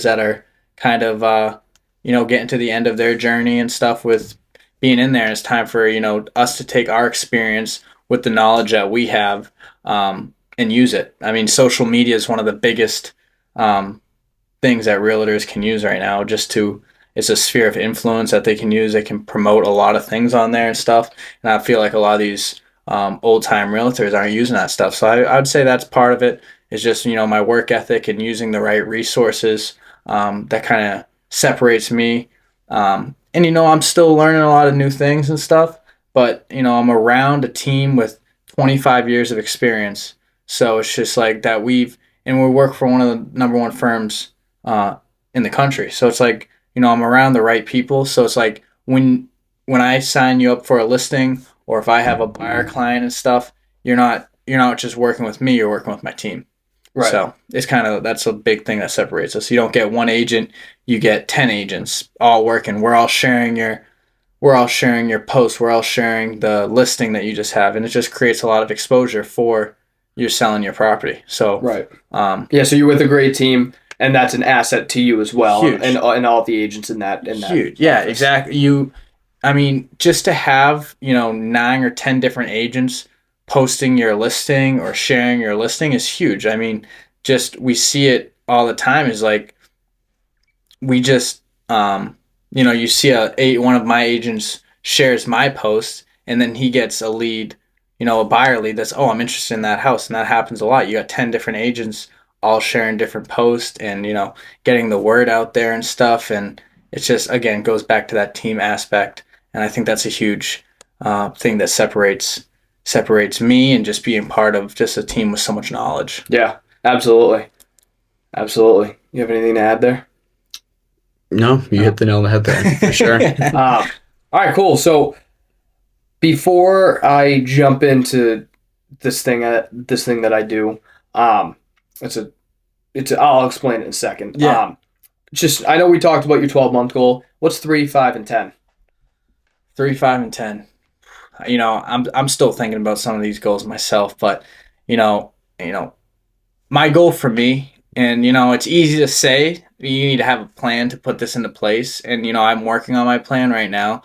that are kind of getting to the end of their journey and stuff with being in there. And it's time for us to take our experience with the knowledge that we have and use it. I mean, social media is one of the biggest things that realtors can use right now. It's a sphere of influence that they can use. They can promote a lot of things on there and stuff. And I feel like a lot of these old-time realtors aren't using that stuff. So I would say that's part of it, is just, my work ethic and using the right resources that kind of separates me. And, I'm still learning a lot of new things and stuff. But, I'm around a team with 25 years of experience. So it's just like that we work for one of the number one firms in the country. So it's like, I'm around the right people. So it's like when I sign you up for a listing, or if I have a buyer client and stuff, you're not just working with me, you're working with my team. Right. So it's that's a big thing that separates us. You don't get one agent, you get 10 agents all working. We're all sharing your posts. We're all sharing the listing that you just have. And it just creates a lot of exposure for you selling your property. So, right. So you're with a great team, and that's an asset to you as well. Huge. And all the agents in that. Huge. Yeah, exactly. Just to have, 9 or 10 different agents posting your listing or sharing your listing is huge. I mean, we see it all the time, is like, we just, you see one of my agents shares my post, and then he gets a lead, a buyer lead that's, oh, I'm interested in that house. And that happens a lot. You got 10 different agents all sharing different posts and, getting the word out there and stuff. And it's just, again, goes back to that team aspect. And I think that's a huge thing that separates me and just being part of just a team with so much knowledge. Yeah, absolutely. Absolutely. You have anything to add there? No, you hit the nail on the head there, for sure. All right, cool. So before I jump into this thing that I do, I'll explain it in a second. Yeah. I know we talked about your 12-month goal. What's 3, 5, and 10? 3, 5, and 10. I'm still thinking about some of these goals myself, but my goal for me, and it's easy to say, you need to have a plan to put this into place, and I'm working on my plan right now.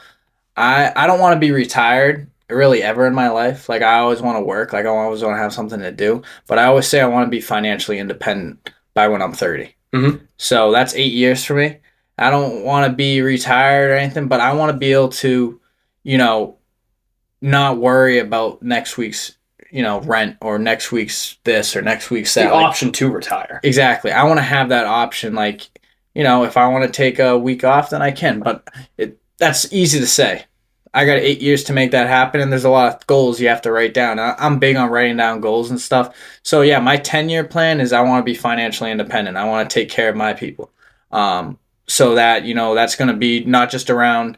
I don't want to be retired really ever in my life. Like, I always want to work, like I always want to have something to do, but I always say I want to be financially independent by when I'm 30. Mm-hmm. So that's 8 years for me. I don't want to be retired or anything, but I want to be able to, not worry about next week's, rent, or next week's this or next week's that. The option to retire. Exactly. I want to have that option. Like, if I want to take a week off, then I can, but that's easy to say. I got 8 years to make that happen, and there's a lot of goals you have to write down. I'm big on writing down goals and stuff. So yeah, my 10-year plan is I want to be financially independent. I want to take care of my people. So that, that's going to be not just around,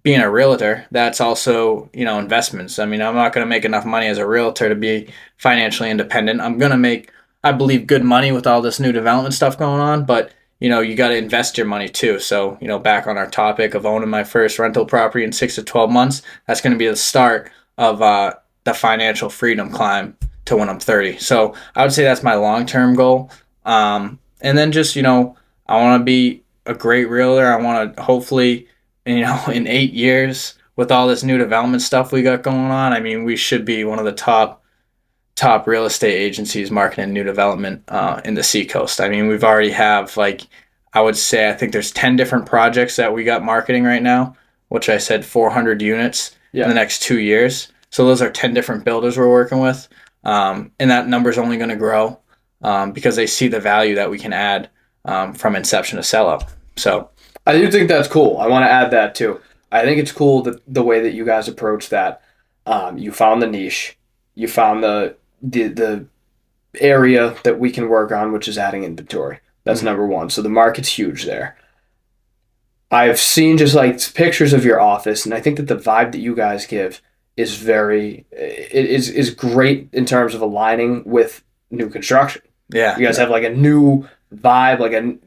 being a realtor. That's also, investments. I mean, I'm not going to make enough money as a realtor to be financially independent. I'm going to make, I believe, good money with all this new development stuff going on, but you got to invest your money too. So, back on our topic of owning my first rental property in 6 to 12 months, that's going to be the start of the financial freedom climb to when I'm 30. So I would say that's my long-term goal. And then just, I want to be a great realtor. I want to hopefully, in 8 years with all this new development stuff we got going on, I mean, we should be one of the top real estate agencies marketing new development in the Seacoast. I mean, we've already have, I would say, I think there's 10 different projects that we got marketing right now, which I said 400 units in the next 2 years. So those are 10 different builders we're working with. And that number is only going to grow because they see the value that we can add from inception to sellout. So I do think that's cool. I want to add that too. I think it's cool that the way that you guys approach that. You found the niche. You found the area that we can work on, which is adding inventory. That's number one. So the market's huge there. I've seen just pictures of your office, and I think that the vibe that you guys give is is great in terms of aligning with new construction. Yeah. You guys have a new vibe, a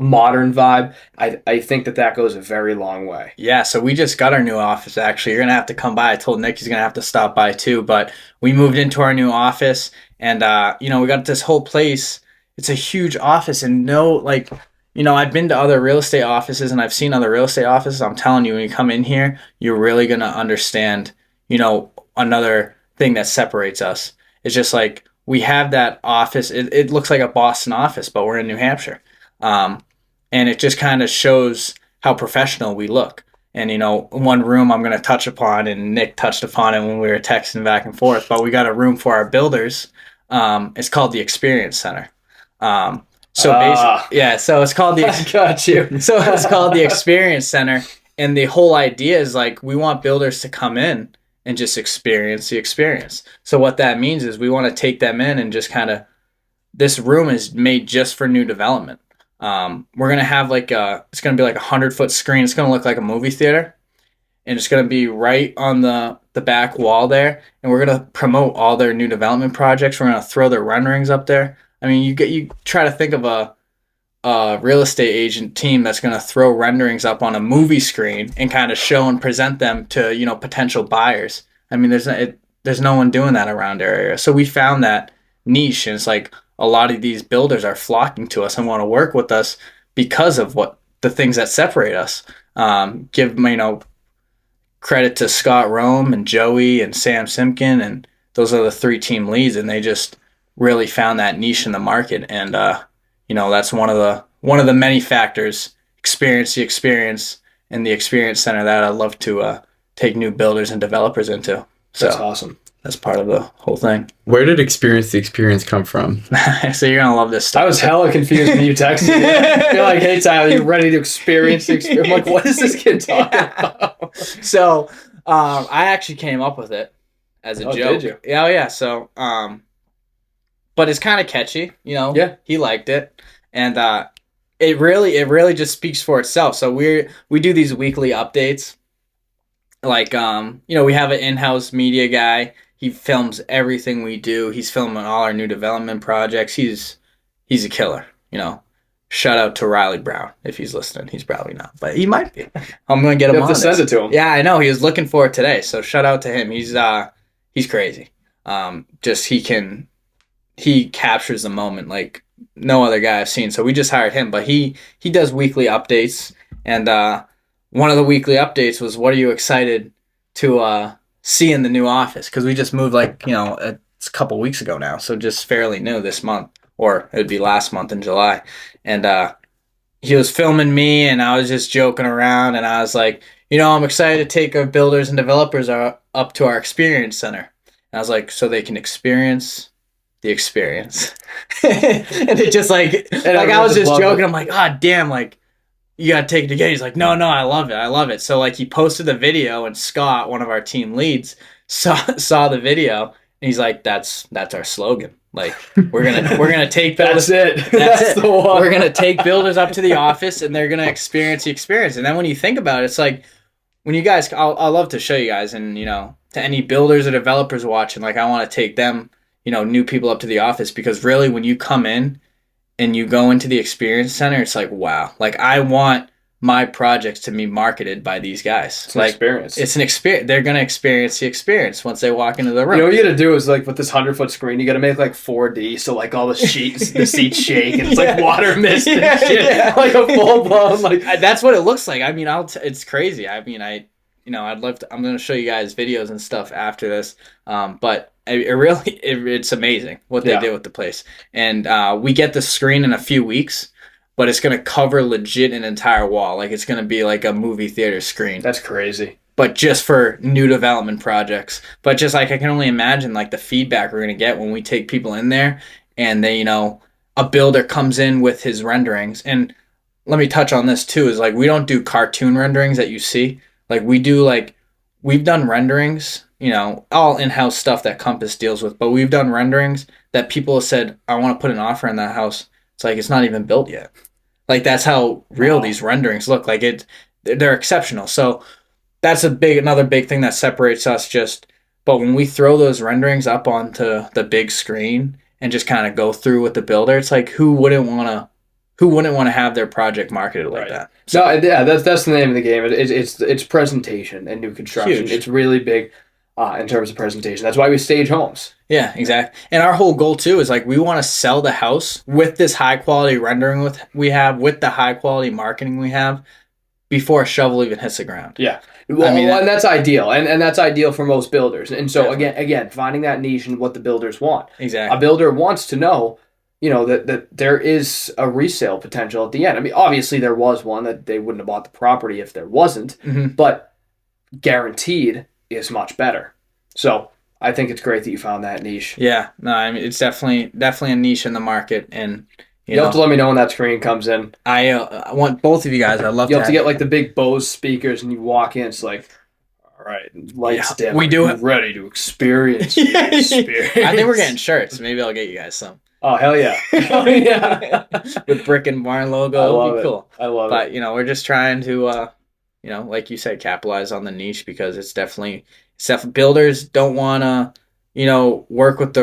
modern vibe. I think that goes a very long way. Yeah, so we just got our new office, actually. You're going to have to come by. I told Nick he's going to have to stop by too, but we moved into our new office, and we got this whole place. It's a huge office, and I've been to other real estate offices, and I've seen other real estate offices. I'm telling you, when you come in here, you're really going to understand, another thing that separates us. It's just we have that office. It looks like a Boston office, but we're in New Hampshire. And it just kind of shows how professional we look. And, one room I'm going to touch upon, and Nick touched upon it when we were texting back and forth, but we got a room for our builders. It's called the Experience Center. So it's called the I got you. So it's called the Experience Center, and the whole idea is we want builders to come in and just experience the experience. So what that means is we want to take them in and just this room is made just for new development. We're going to have it's going to be a 100-foot screen. It's going to look like a movie theater, and it's going to be right on the back wall there. And we're going to promote all their new development projects. We're going to throw their renderings up there. I mean, you try to think of a real estate agent team that's going to throw renderings up on a movie screen and kind of show and present them to, potential buyers. I mean, there's no one doing that around our area. So we found that niche, and it's a lot of these builders are flocking to us and want to work with us because of the things that separate us. Give, credit to Scott Rome and Joey and Sam Simpkin, and those are the 3 team leads, and they just really found that niche in the market. And, that's one of the many factors. Experience the experience in the experience center that I'd love to take new builders and developers into. So That's awesome. that's part of the whole thing. Where did the experience come from? So you're gonna love this stuff. I was hella confused when you texted me. You're like, hey Tyler, you ready to experience the experience? I'm like, what is this kid talking about? So I actually came up with it as a joke. Did you? Yeah, yeah. So but it's kind of catchy, you know. Yeah. He liked it, and it really just speaks for itself. So we do these weekly updates. Like you know, we have an in-house media guy. He films everything we do. He's filming all our new development projects. He's a killer, you know. Shout out to Riley Brown if he's listening. He's probably not, but he might be. I'm gonna get him You on have to this. send it to him. Yeah, I know. He was looking for it today, so shout out to him. He's crazy. Just he captures the moment like no other guy I've seen. So we just hired him, but he does weekly updates, and one of the weekly updates was, what are you excited to see in the new office? Because we just moved, like, you know, it's a couple weeks ago now, so just fairly new this month, or it would be last month in July. And he was filming me, and I was just joking around, and I was like, you know, I'm excited to take our builders and developers up to our experience center. And I was like, so they can experience the experience. And it just like I was just joking. I'm like, oh damn, like, you gotta take it again. He's like, no, I love it. So like he posted the video, and Scott, one of our team leads, saw the video, and he's like, that's our slogan. Like, we're gonna take That's builders, it. That's the one. we're gonna take builders up to the office, and they're gonna experience the experience. And then when you think about it, it's like, when you guys, I'll love to show you guys, and you know, to any builders or developers watching, like, I want to take them, you know, new people up to the office, because really when you come in and you go into the experience center, it's like, wow, like, I want my projects to be marketed by these guys. It's an experience. It's an experience. They're going to experience the experience once they walk into the room. You know what you gotta do is, like, with this 100-foot screen, you gotta make like 4D, so like all the seats shake, and it's like water mist and shit, like a full blown like. That's what it looks like. I mean, it's crazy. I mean, you know, I'd love to. I'm going to show you guys videos and stuff after this. But it's amazing what they did with the place. And we get the screen in a few weeks, but it's going to cover legit an entire wall. Like, it's going to be like a movie theater screen. That's crazy. But just for new development projects. But just like, I can only imagine like the feedback we're going to get when we take people in there, and they, you know, a builder comes in with his renderings. And let me touch on this too, is like, we don't do cartoon renderings that you see. Like, we've done renderings, you know, all in-house stuff that Compass deals with, but we've done renderings that people have said, I want to put an offer in that house. It's like, it's not even built yet. Like, that's how real these renderings look. Like, they're exceptional. So that's another big thing that separates us. But when we throw those renderings up onto the big screen and just kind of go through with the builder, it's like, who wouldn't want to have their project marketed like that? So, no, yeah, that's the name of the game. It's presentation and new construction. Huge. It's really big in terms of presentation. That's why we stage homes. Yeah, exactly. And our whole goal too is, like, we want to sell the house with this high quality rendering with the high quality marketing we have, before a shovel even hits the ground. Yeah. Well, and that's ideal. And that's ideal for most builders. And so Definitely. again, finding that niche and what the builders want. Exactly. A builder wants to know, you know, that there is a resale potential at the end. I mean, obviously there was one, that they wouldn't have bought the property if there wasn't, but guaranteed is much better. So I think it's great that you found that niche. Yeah, no, I mean, it's definitely a niche in the market, and You'll have to let me know when that screen comes in. I want both of you guys. I'd love You have to get like the big Bose speakers, and you walk in, it's like, all right, lights dim. we do it. Ready to experience. Experience. I think we're getting shirts. Maybe I'll get you guys some. Oh, hell yeah. Oh, yeah. With Brick and Barn logo. I love It'd be cool. I love it. But, you know, we're just trying to, you know, like you said, capitalize on the niche, because it's definitely builders don't want to, you know, work with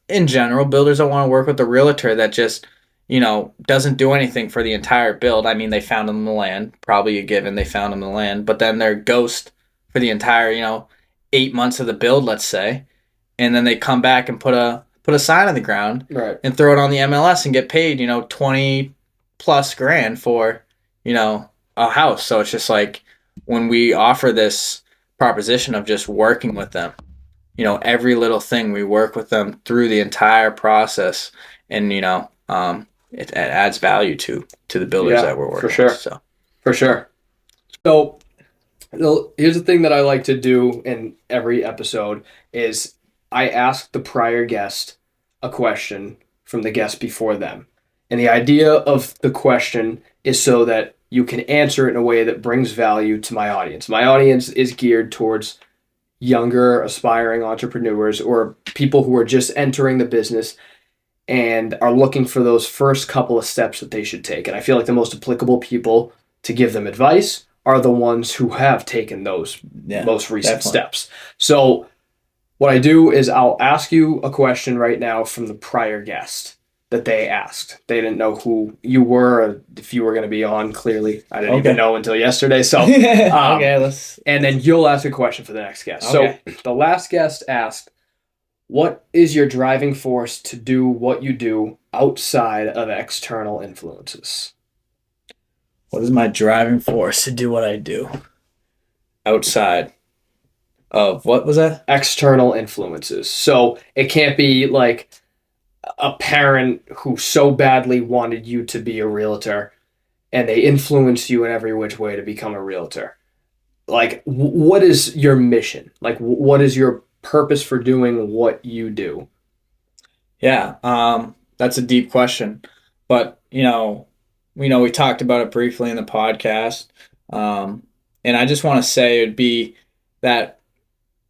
in general, builders don't want to work with the realtor that just, you know, doesn't do anything for the entire build. I mean, they found them in the land, probably a given, they found them in the land, but then they're ghost for the entire, you know, 8 months of the build, let's say, and then they come back and put a sign on the ground, right, and throw it on the MLS and get paid, you know, 20 plus grand for, you know, a house. So it's just like, when we offer this proposition of just working with them, you know, every little thing, we work with them through the entire process, and, you know, it adds value to the builders that we're working for sure. with. So For sure. So here's the thing that I like to do in every episode is I ask the prior guest a question from the guest before them. And the idea of the question is so that you can answer it in a way that brings value to my audience. My audience is geared towards younger aspiring entrepreneurs or people who are just entering the business and are looking for those first couple of steps that they should take. And I feel like the most applicable people to give them advice are the ones who have taken those most recent steps. So what I do is I'll ask you a question right now from the prior guest that they asked. They didn't know who you were or if you were going to be on, clearly. I didn't even know until yesterday. So, and then you'll ask a question for the next guest. Okay. So the last guest asked, what is your driving force to do what you do outside of external influences? What is my driving force to do what I do outside of, what was that? External influences. So it can't be like a parent who so badly wanted you to be a realtor and they influence you in every which way to become a realtor. Like, what is your mission? Like, what is your purpose for doing what you do? Yeah, that's a deep question. But, we talked about it briefly in the podcast. And I just want to say it'd be that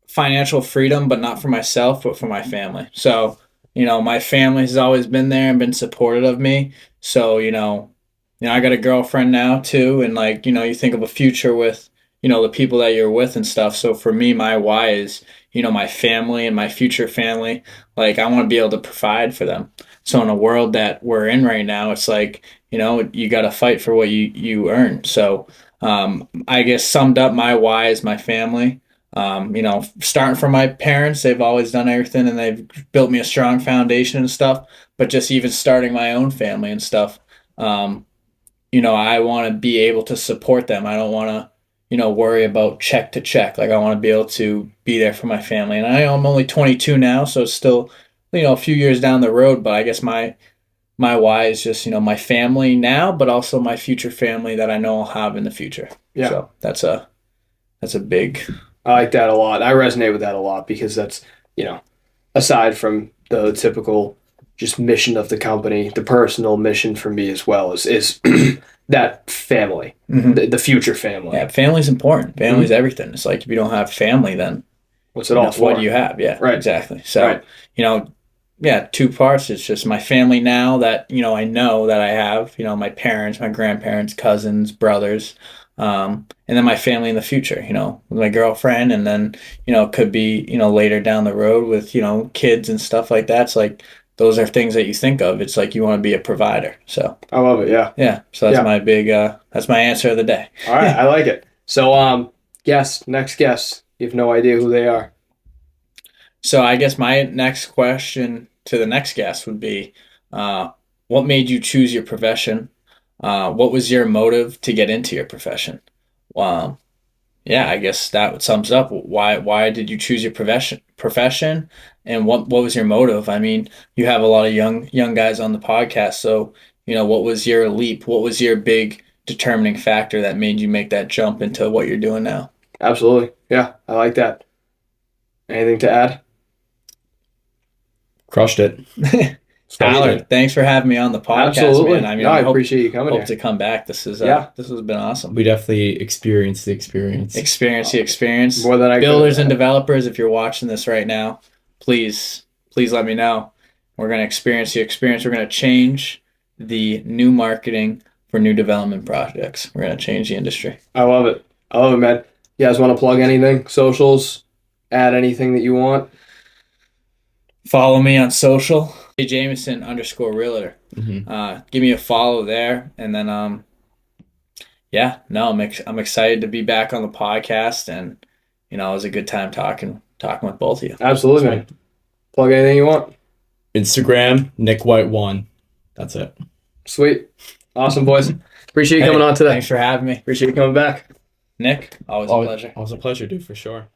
financial freedom, but not for myself, but for my family. So, my family has always been there and been supportive of me. So, I got a girlfriend now too. And you think of a future with, the people that you're with and stuff. So for me, my why is, my family and my future family. Like, I want to be able to provide for them. So in a world that we're in right now, it's like, you got to fight for what you earn. So, I guess summed up, my why is my family. Starting from my parents, they've always done everything and they've built me a strong foundation and stuff, but just even starting my own family and stuff, I want to be able to support them. I don't want to, worry about check to check. Like, I want to be able to be there for my family. And I'm only 22 now, so it's still, a few years down the road, but I guess my why is just, my family now, but also my future family that I know I'll have in the future. Yeah. So that's a big... I like that a lot. I resonate with that a lot because that's, aside from the typical just mission of the company, the personal mission for me as well is that family, the future family. Yeah, family's important. Family's everything. It's like, if you don't have family, then what's it all for? What do you have? Yeah, right. Exactly. So, two parts. It's just my family now that, I know that I have, my parents, my grandparents, cousins, brothers, and then my family in the future, with my girlfriend, and then, it could be, later down the road with, kids and stuff like that. It's like, those are things that you think of. It's like, you want to be a provider. So I love it. Yeah. Yeah. So that's my big, that's my answer of the day. All right. I like it. So, next guest, you have no idea who they are. So I guess my next question to the next guest would be, what made you choose your profession? What was your motive to get into your profession? I guess that sums up why did you choose your profession, and what was your motive? I mean, you have a lot of young guys on the podcast, so what was your leap? What was your big determining factor that made you make that jump into what you're doing now? Absolutely. Yeah, I like that. Anything to add? Crushed it. Tyler, thanks for having me on the podcast. Absolutely. Man. I appreciate you coming hope here. to come back. This has been awesome. We definitely experienced the experience. Experience the experience. More than I Builders and developers, if you're watching this right now, please let me know. We're going to experience the experience. We're going to change the new marketing for new development projects. We're going to change the industry. I love it, man. You guys want to plug anything? Socials? Add anything that you want? Follow me on social. Jameson _realtor. Give me a follow there, and then I'm excited to be back on the podcast, and it was a good time talking with both of you. Absolutely, man. Plug anything you want. Instagram, Nick White 1. That's it. Sweet. Awesome, boys. Appreciate you coming on today. Thanks for having me. Appreciate you coming back. Nick, always a pleasure. Always a pleasure, dude, for sure.